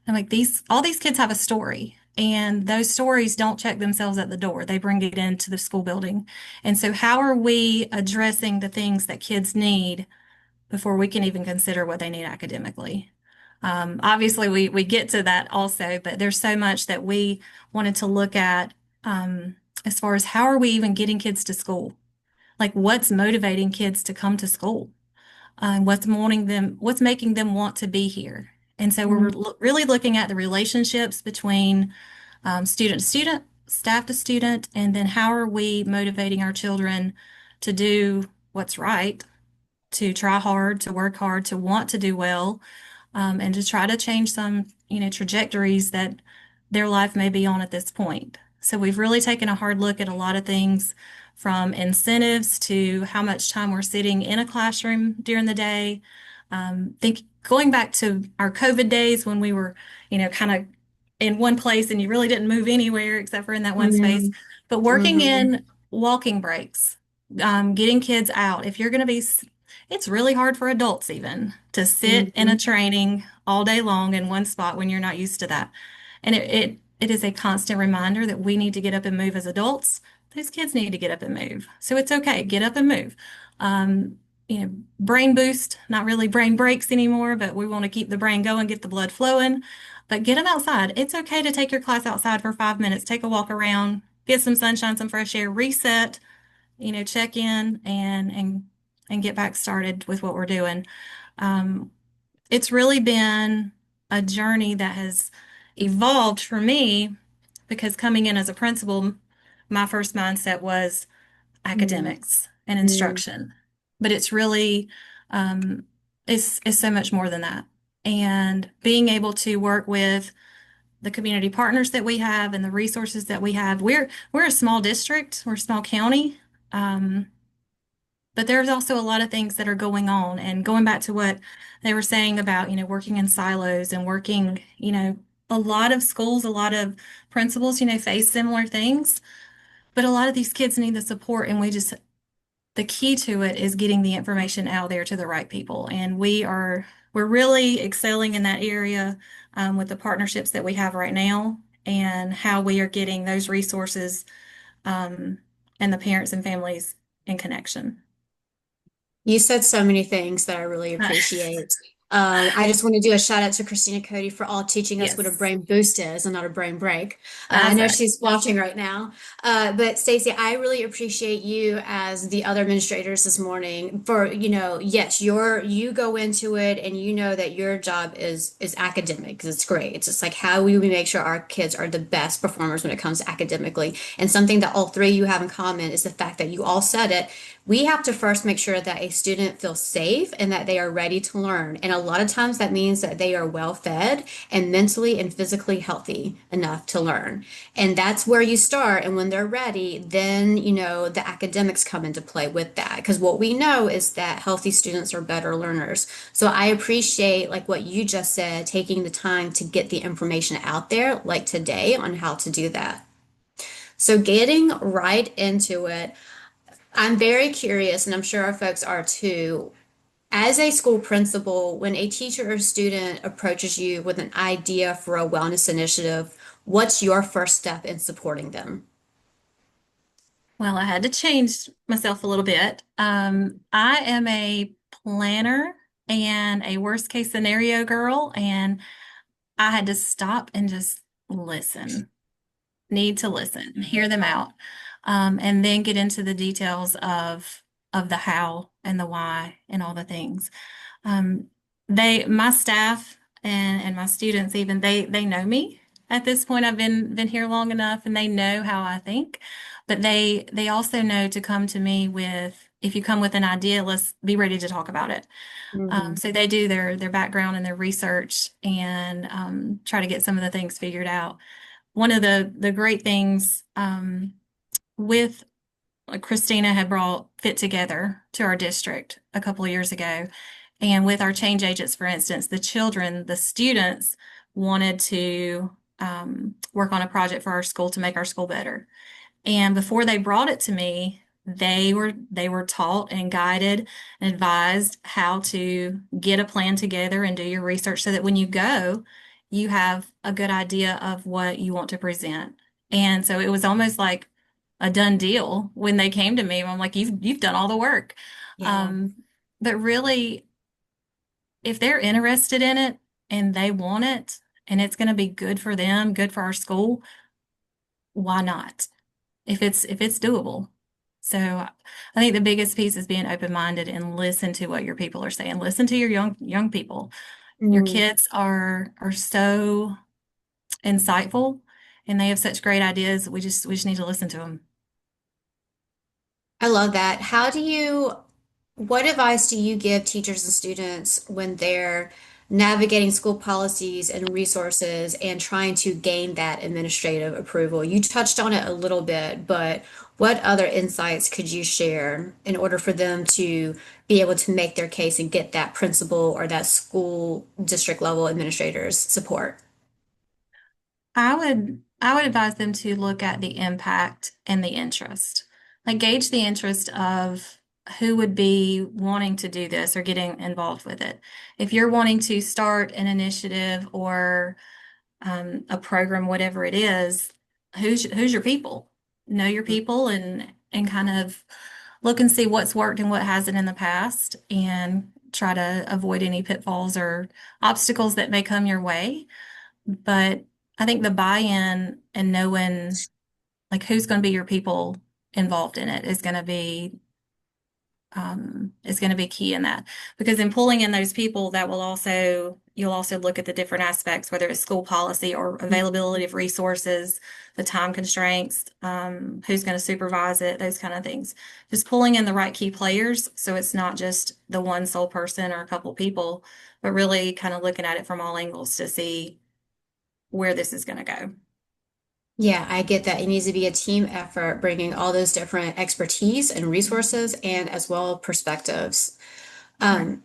I'm like, all these kids have a story, and those stories don't check themselves at the door. They bring it into the school building. And so how are we addressing the things that kids need before we can even consider what they need academically? Obviously, we get to that also, but there's so much that we wanted to look at as far as how are we even getting kids to school? Like, what's motivating kids to come to school? What's making them want to be here? And so we're really looking at the relationships between student to student, staff to student, and then how are we motivating our children to do what's right, to try hard, to work hard, to want to do well, and to try to change some, trajectories that their life may be on at this point. So we've really taken a hard look at a lot of things from incentives to how much time we're sitting in a classroom during the day. Think going back to our COVID days when we were, kind of in one place and you really didn't move anywhere except for in that one space, but working in walking breaks, getting kids out. If you're going to be It's really hard for adults even to sit in a training all day long in one spot when you're not used to that. And it is a constant reminder that we need to get up and move as adults. Those kids need to get up and move. So it's okay, get up and move. Brain boost, not really brain breaks anymore, but we want to keep the brain going, get the blood flowing. But get them outside. It's okay to take your class outside for 5 minutes, take a walk around, get some sunshine, some fresh air, reset, check in and get back started with what we're doing. It's really been a journey that has evolved for me because coming in as a principal, my first mindset was academics and instruction. But it's really, it's so much more than that. And being able to work with the community partners that we have and the resources that we have. We're a small district, we're a small county. But there's also a lot of things that are going on. And going back to what they were saying about, working in silos and working, a lot of schools, a lot of principals, face similar things. But a lot of these kids need the support, and the key to it is getting the information out there to the right people. And we're really excelling in that area with the partnerships that we have right now and how we are getting those resources and the parents and families in connection. You said so many things that I really appreciate. I just want to do a shout out to Christina Cody for all teaching us what a Yes. brain boost is and not a brain break. I That's know right. she's watching right now. But Stacey, I really appreciate you as the other administrators this morning for, yes, you go into it and you know that your job is academic because it's great. It's just like how we make sure our kids are the best performers when it comes to academically. And something that all three of you have in common is the fact that you all said it. We have to first make sure that a student feels safe and that they are ready to learn. And a lot of times that means that they are well fed and mentally and physically healthy enough to learn. And that's where you start. And when they're ready, then, the academics come into play with that. Because what we know is that healthy students are better learners. So I appreciate, like what you just said, taking the time to get the information out there, like today, on how to do that. So getting right into it, I'm very curious, and I'm sure our folks are too. As a school principal, when a teacher or student approaches you with an idea for a wellness initiative, what's your first step in supporting them? Well, I had to change myself a little bit. I am a planner and a worst case scenario girl, and I had to stop and just listen. Need to listen, hear them out, and then get into the details of the how and the why and all the things. Um, my staff and my students even they know me at this point. I've been here long enough, and they know how I think, but they also know to come to me with, if you come with an idea, let's be ready to talk about it. So they do their background and their research and try to get some of the things figured out. One of the great things with Christina had brought Fit Together to our district a couple of years ago. And with our change agents, for instance, the students wanted to work on a project for our school to make our school better. And before they brought it to me, they were taught and guided and advised how to get a plan together and do your research so that when you go, you have a good idea of what you want to present. And so it was almost like a done deal when they came to me. I'm like, you've done all the work. Yeah. Um, but really, if they're interested in it and they want it and it's going to be good for them, good for our school, why not? If it's doable. So I think the biggest piece is being open-minded and listen to what your people are saying. Listen to your young people. Your Mm. kids are so insightful and they have such great ideas. We just need to listen to them. I love that. What advice do you give teachers and students when they're navigating school policies and resources and trying to gain that administrative approval? You touched on it a little bit, but what other insights could you share in order for them to be able to make their case and get that principal or that school district level administrator's support? I would advise them to look at the impact and the interest. Like gauge the interest of who would be wanting to do this or getting involved with it. If you're wanting to start an initiative or a program, whatever it is, who's your people? Know your people and kind of look and see what's worked and what hasn't in the past and try to avoid any pitfalls or obstacles that may come your way. But I think the buy-in and knowing like who's going to be your people involved in it is going to be key in that because in pulling in those people that will also you'll also look at the different aspects, whether it's school policy or availability of resources, the time constraints, who's going to supervise it, those kind of things. Just pulling in the right key players so it's not just the one sole person or a couple people, but really kind of looking at it from all angles to see where this is going to go. Yeah, I get that. It needs to be a team effort, bringing all those different expertise and resources and as well perspectives. Right. Um,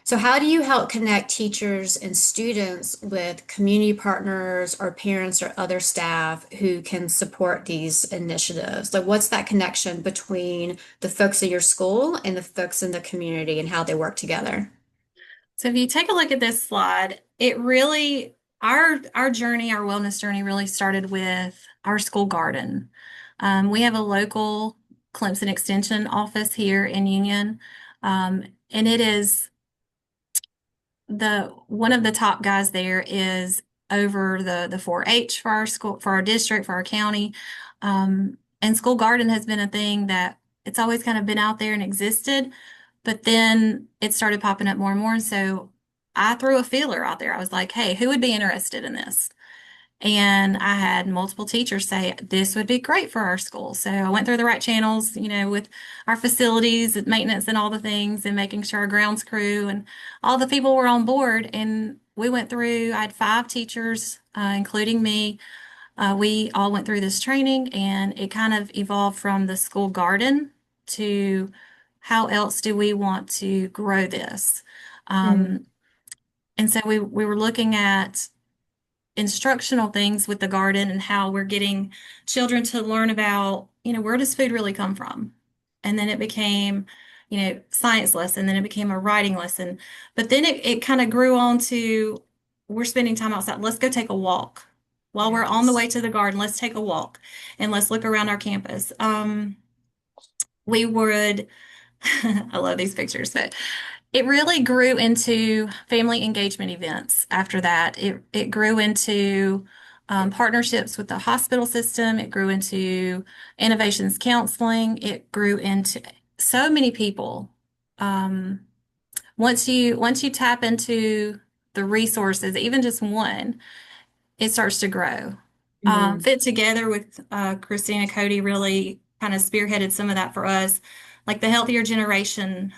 so how do you help connect teachers and students with community partners or parents or other staff who can support these initiatives? Like, what's that connection between the folks in your school and the folks in the community and how they work together? So if you take a look at this slide, it really our journey, our wellness journey really started with our school garden. We have a local Clemson Extension office here in Union. And it is the one of the top guys there is over the 4-H for our school, for our district, for our county. And school garden has been a thing that it's always kind of been out there and existed, but then it started popping up more and more. And so I threw a feeler out there. I was like, hey, who would be interested in this? And I had multiple teachers say this would be great for our school. So I went through the right channels, with our facilities and maintenance and all the things and making sure our grounds crew and all the people were on board. And we went through, I had 5 teachers, including me. We all went through this training and it kind of evolved from the school garden to how else do we want to grow this? Mm. Um, and so we were looking at instructional things with the garden and how we're getting children to learn about, where does food really come from? And then it became, science lesson, then it became a writing lesson. But then it kind of grew on to we're spending time outside. Let's go take a walk. While we're on the Yes. way to the garden, let's take a walk and let's look around our campus. We would, I love these pictures, but it really grew into family engagement events after that. It grew into partnerships with the hospital system. It grew into innovations counseling. It grew into so many people. Um, once you tap into the resources, even just one, it starts to grow. Mhm. Fit Together with Christina Cody really kind of spearheaded some of that for us, like the Healthier Generation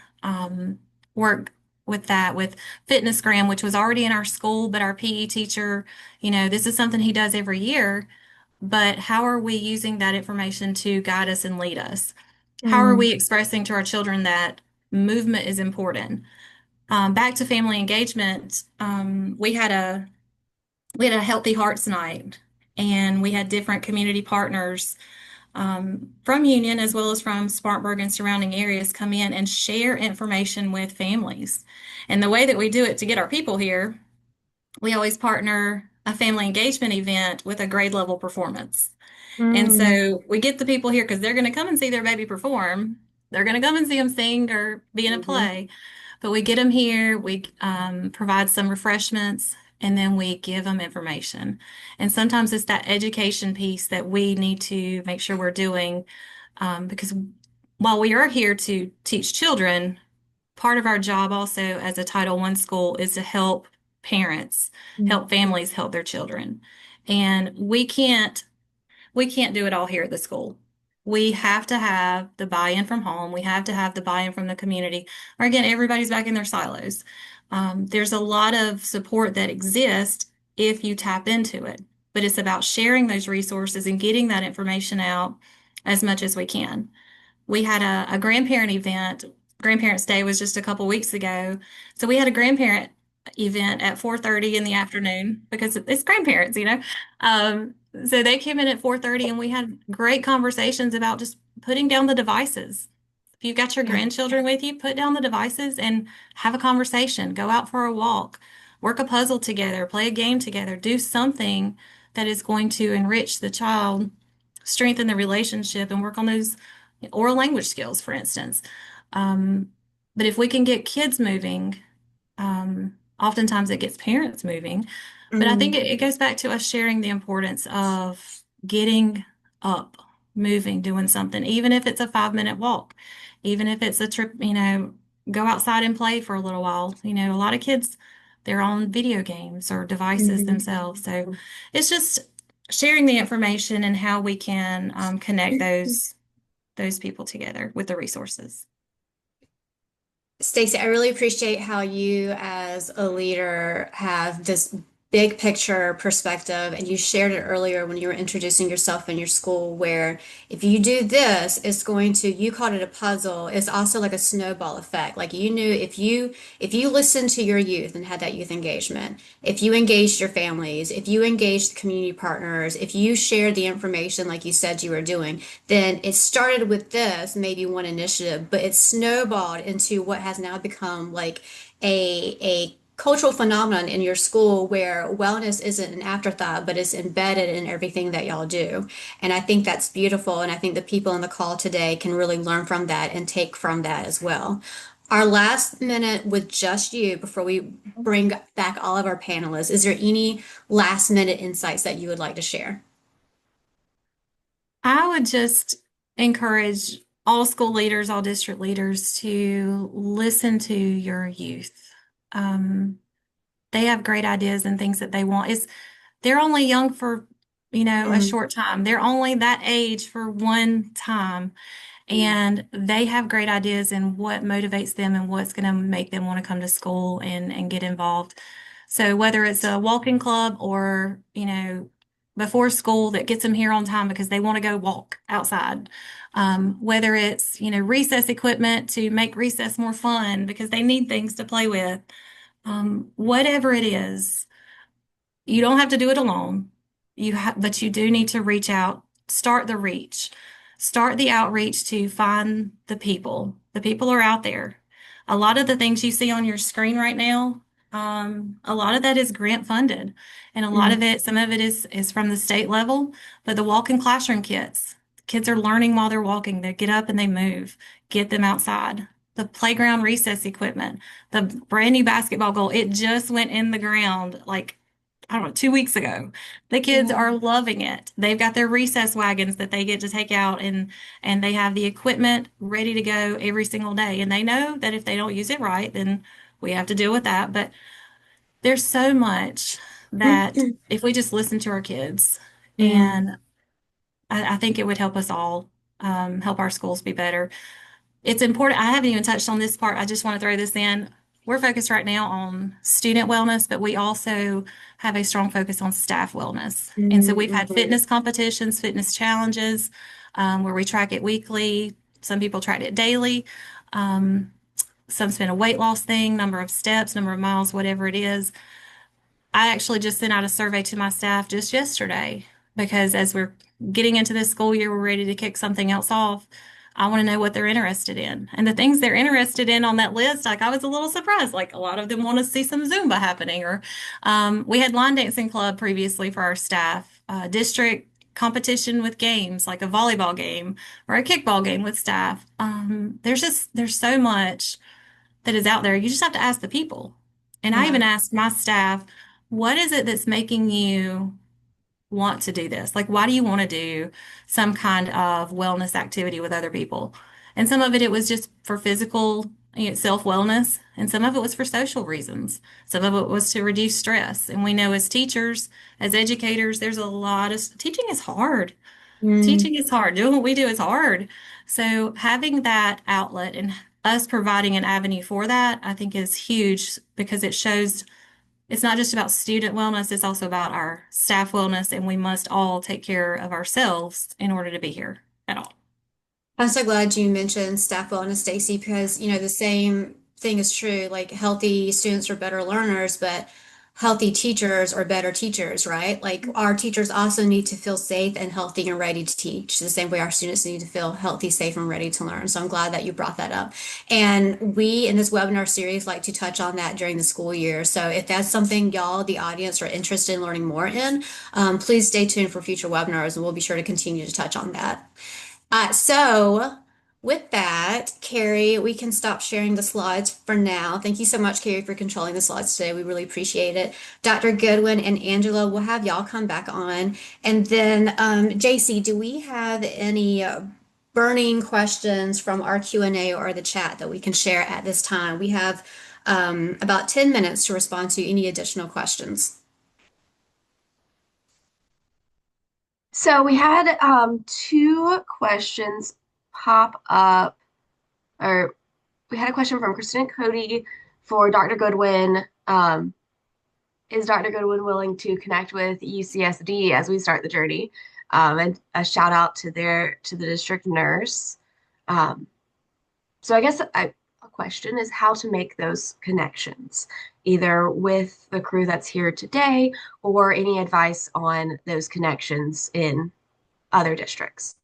work with that, with Fitnessgram, which was already in our school, but our PE teacher, this is something he does every year. But how are we using that information to guide us and lead us? How are Mm. we expressing to our children that movement is important? Back to family engagement, we had a Healthy Hearts Night, and we had different community partners from Union as well as from Spartanburg and surrounding areas come in and share information with families. And the way that we do it to get our people here, we always partner a family engagement event with a grade level performance. And Mm. so we get the people here because they're going to come and see their baby perform. They're going to come and see them sing or be in a Mhm. play. But we get them here, we provide some refreshments, and then we give them information. And sometimes it's that education piece that we need to make sure we're doing because while we are here to teach children, part of our job also as a Title I school is to help parents, help families help their children. And we can't do it all here at the school. We have to have the buy-in from home. We have to have the buy-in from the community. Or again, everybody's back in their silos. There's a lot of support that exists if you tap into it, but it's about sharing those resources and getting that information out as much as we can. We had a grandparent event. Grandparents' Day was just a couple weeks ago. So we had a grandparent event at 4:30 in the afternoon because it's grandparents, you know. So they came in at 4:30 and we had great conversations about just putting down the devices. If you've got your Yeah. grandchildren with you, put down the devices and have a conversation. Go out for a walk, work a puzzle together, play a game together, do something that is going to enrich the child, strengthen the relationship, and work on those oral language skills, for instance. Um, but if we can get kids moving, oftentimes it gets parents moving. But I think Mm. it goes back to us sharing the importance of getting up, moving, doing something, even if it's a 5 minute walk, even if it's a trip, go outside and play for a little while. A lot of kids, they're on video games or devices Mhm. themselves. So it's just sharing the information and how we can connect those people together with the resources. Stacey, I really appreciate how you, as a leader, have this big picture perspective. And you shared it earlier when you were introducing yourself in your school, where if you do this, it's going to, you called it a puzzle. It's also like a snowball effect. Like you knew if you listened to your youth and had that youth engagement, if you engaged your families, if you engaged the community partners, if you shared the information like you said you were doing, then it started with this, maybe one initiative, but it snowballed into what has now become like a cultural phenomenon in your school where wellness isn't an afterthought, but it's embedded in everything that y'all do. And I think that's beautiful. And I think the people on the call today can really learn from that and take from that as well. Our last minute with just you before we bring back all of our panelists, is there any last minute insights that you would like to share? I would just encourage all school leaders, all district leaders to listen to your youth. Um, they have great ideas and things that they want. They're only young for, a Mm. short time. They're only that age for one time. And they have great ideas and what motivates them and what's going to make them want to come to school and get involved. So whether it's a walking club or, before school that gets them here on time because they want to go walk outside, whether it's, recess equipment to make recess more fun because they need things to play with, whatever it is, you don't have to do it alone. But you do need to reach out, start the reach, start the outreach to find the people. The people are out there. A lot of the things you see on your screen right now, a lot of that is grant funded, and a lot Mm. of it, some of it is from the state level. But the walking classroom kits, kids are learning while they're walking. They get up and they move. Get them outside. The playground recess equipment, the brand new basketball goal, it just went in the ground like I don't know, 2 weeks ago. The kids Yeah. are loving it. They've got their recess wagons that they get to take out and they have the equipment ready to go every single day. And they know that if they don't use it right, then we have to deal with that. But there's so much that if we just listen to our kids, Mm. and I think it would help us all help our schools be better. It's important. I haven't even touched on this part. I just want to throw this in. We're focused right now on student wellness, but we also have a strong focus on staff wellness. And so we've had Mm. fitness competitions, fitness challenges, where we track it weekly. Some people track it daily. Um, some's been a weight loss thing, number of steps, number of miles, whatever it is. I actually just sent out a survey to my staff just yesterday because as we're getting into this school year, we're ready to kick something else off. I want to know what they're interested in. And the things they're interested in on that list, like I was a little surprised. Like a lot of them want to see some Zumba happening, or we had line dancing club previously for our staff, district competition with games, like a volleyball game or a kickball game with staff. There's so much that is out there. You just have to ask the people. And I Yeah. even asked my staff, what is it that's making you want to do this? Like, why do you want to do some kind of wellness activity with other people? And some of it was just for physical, self-wellness, and some of it was for social reasons. Some of it was to reduce stress. And we know as teachers, as educators, there's a lot of teaching is hard. Mm. Teaching is hard. Doing what we do is hard. So having that outlet and us providing an avenue for that, I think is huge because it shows it's not just about student wellness, it's also about our staff wellness, and we must all take care of ourselves in order to be here at all. I'm so glad you mentioned staff wellness, Stacy, because the same thing is true. Like healthy students are better learners, but healthy teachers are better teachers, right? Like our teachers also need to feel safe and healthy and ready to teach, the same way our students need to feel healthy, safe, and ready to learn. So I'm glad that you brought that up. And we in this webinar series like to touch on that during the school year. So if that's something y'all, the audience, are interested in learning more in, please stay tuned for future webinars, and we'll be sure to continue to touch on that. So with that, Carrie, we can stop sharing the slides for now. Thank you so much, Carrie, for controlling the slides today. We really appreciate it. Dr. Goodwin and Angela, we'll have y'all come back on. And then, JC, do we have any burning questions from our Q&A or the chat that we can share at this time? We have about 10 minutes to respond to any additional questions. So we had two questions pop up, or we had a question from Kristen and Cody for Dr. Goodwin. Is Dr. Goodwin willing to connect with UCSD as we start the journey? And a shout out to the district nurse. So I guess a question is how to make those connections, either with the crew that's here today or any advice on those connections in other districts.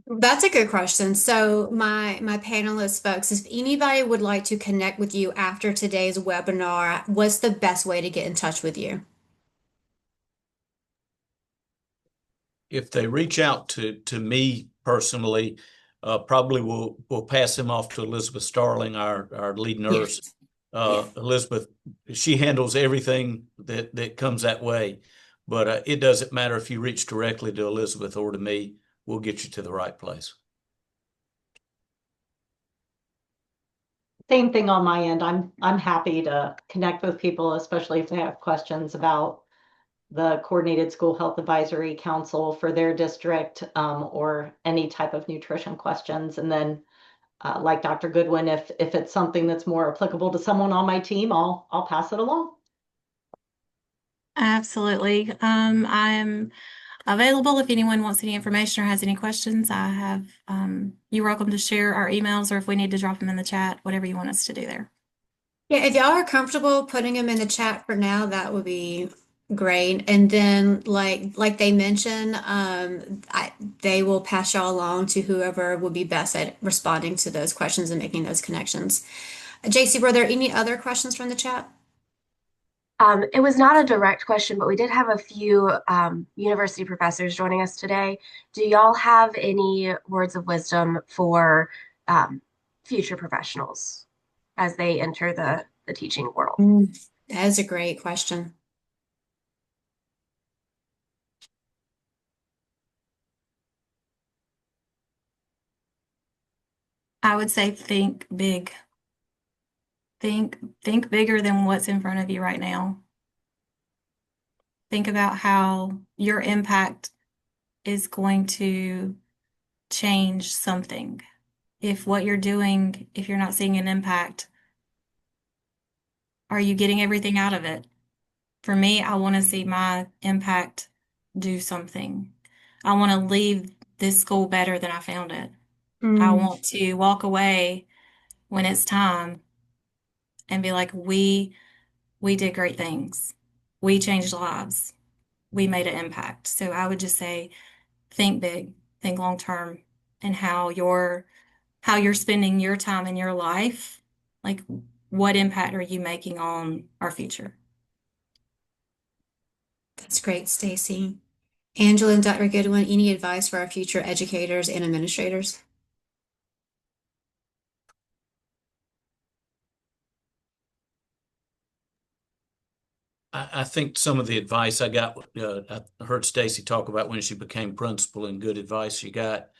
That's a good question. So my panelists, folks, if anybody would like to connect with you after today's webinar, what's the best way to get in touch with you? If they reach out to me personally, probably we'll pass them off to Elizabeth Starling, our lead nurse. Elizabeth, she handles everything that comes that way. But it doesn't matter if you reach directly to Elizabeth or to me, we'll get you to the right place. Same thing on my end. I'm happy to connect with people, especially if they have questions about the Coordinated School Health Advisory Council for their district, or any type of nutrition questions. And then, like Dr. Goodwin, if it's something that's more applicable to someone on my team, I'll pass it along. Absolutely. I'm available if anyone wants any information or has any questions. You're welcome to share our emails, or if we need to drop them in the chat, whatever you want us to do there. Yeah, if y'all are comfortable putting them in the chat for now, that would be great. And then, like they mentioned, they will pass y'all along to whoever would be best at responding to those questions and making those connections. JC, were there any other questions from the chat? It was not a direct question, but we did have a few university professors joining us today. Do y'all have any words of wisdom for future professionals as they enter the teaching world? That is a great question. I would say think big. Think bigger than what's in front of you right now. Think about how your impact is going to change something. If what you're doing, if you're not seeing an impact, are you getting everything out of it? For me, I want to see my impact do something. I want to leave this school better than I found it. I want to walk away when it's time and be like, we did great things. We changed lives. we made an impact. So I would just say think big, think long term, and how you're spending your time in your life. Like, what impact are you making on our future? That's great, Stacy. Angela and Dr. Goodwin, any advice for our future educators and administrators? I think some of the advice I got, I heard Stacy talk about when she became principal and good advice she got.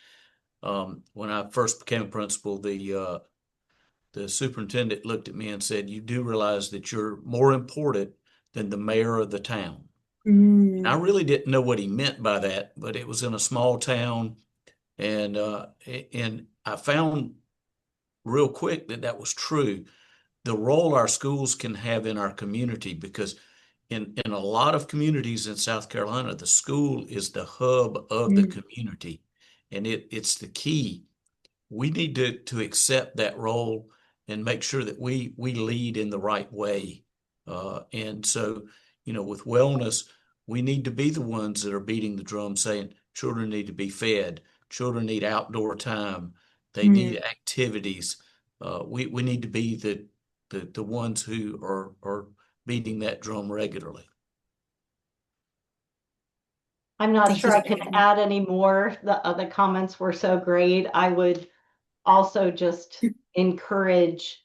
When I first became a principal, the superintendent looked at me and said, "You do realize that you're more important than the mayor of the town." And I Mm, really didn't know what he meant by that, but it was in a small town, and I found real quick that that was true. The role our schools can have in our community, because in a lot of communities in South Carolina, the school is the hub of the mm. community, and it's the key. We need to accept that role and make sure that we lead in the right way. And so, with wellness, we need to be the ones that are beating the drum, saying children need to be fed, children need outdoor time, they need Mm. activities. We need to be the ones who are beating that drum regularly. I'm not Thank sure you, I can Stacy. add any more. The other comments were so great. I would also just encourage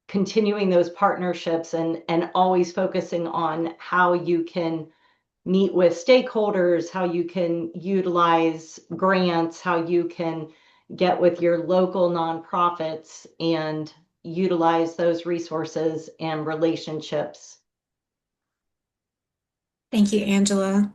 continuing those partnerships and always focusing on how you can meet with stakeholders, how you can utilize grants, how you can get with your local nonprofits and utilize those resources and relationships. Thank you, Angela.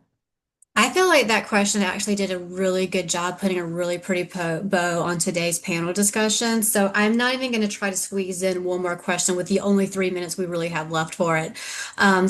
I feel like that question actually did a really good job putting a really pretty bow on today's panel discussion. So I'm not even going to try to squeeze in one more question with the only 3 minutes we really have left for it.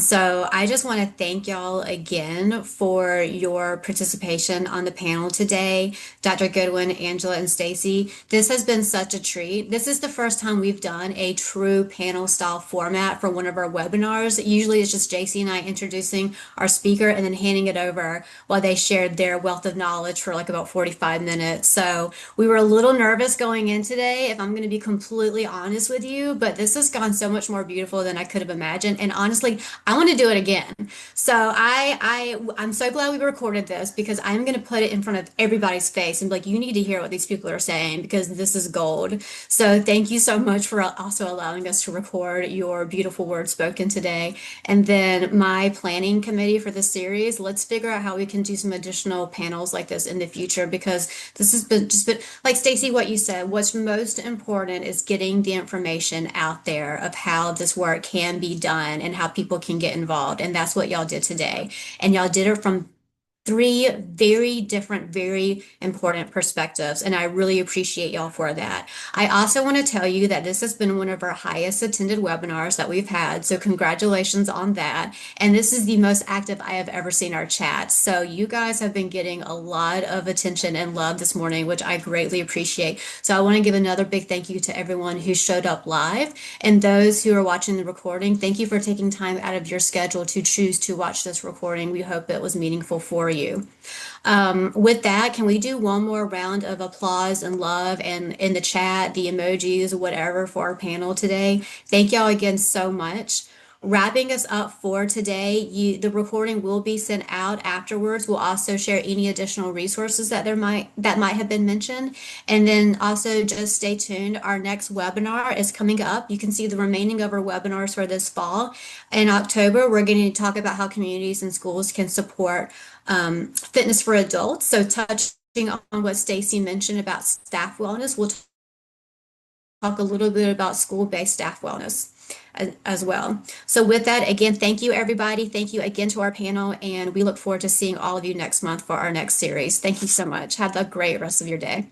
So I just want to thank y'all again for your participation on the panel today. Dr. Goodwin, Angela, and Stacy, this has been such a treat. This is the first time we've done a true panel style format for one of our webinars. Usually it's just JC and I introducing our speaker and then handing it over while they shared their wealth of knowledge for like about 45 minutes. So we were a little nervous going in today, if I'm going to be completely honest with you, but this has gone so much more beautiful than I could have imagined. And honestly, I want to do it again. So I'm so glad we recorded this because I'm going to put it in front of everybody's face and be like, you need to hear what these people are saying because this is gold. So thank you so much for also allowing us to record your beautiful words spoken today. And then my planning committee for this series, let's figure out how we can do some additional panels like this in the future because this has been just been like Stacy, what you said, what's most important is getting the information out there of how this work can be done and how people can get involved. And that's what y'all did today. And y'all did it from three very different, very important perspectives, and I really appreciate y'all for that. I also want to tell you that this has been one of our highest attended webinars that we've had, so congratulations on that. And this is the most active I have ever seen our chat. So you guys have been getting a lot of attention and love this morning, which I greatly appreciate. So I want to give another big thank you to everyone who showed up live and those who are watching the recording. Thank you for taking time out of your schedule to choose to watch this recording. We hope it was meaningful for you. With that, can we do one more round of applause and love and in the chat, the emojis, whatever for our panel today? Thank y'all again so much. Wrapping us up for today, the recording will be sent out afterwards. We'll also share any additional resources that might have been mentioned. And then also just stay tuned. Our next webinar is coming up. You can see the remaining of our webinars for this fall. In October, we're going to talk about how communities and schools can support fitness for adults. So touching on what Stacy mentioned about staff wellness, we'll talk a little bit about school-based staff wellness as well. So with that, again, thank you, everybody. Thank you again to our panel, and we look forward to seeing all of you next month for our next series. Thank you so much. Have a great rest of your day.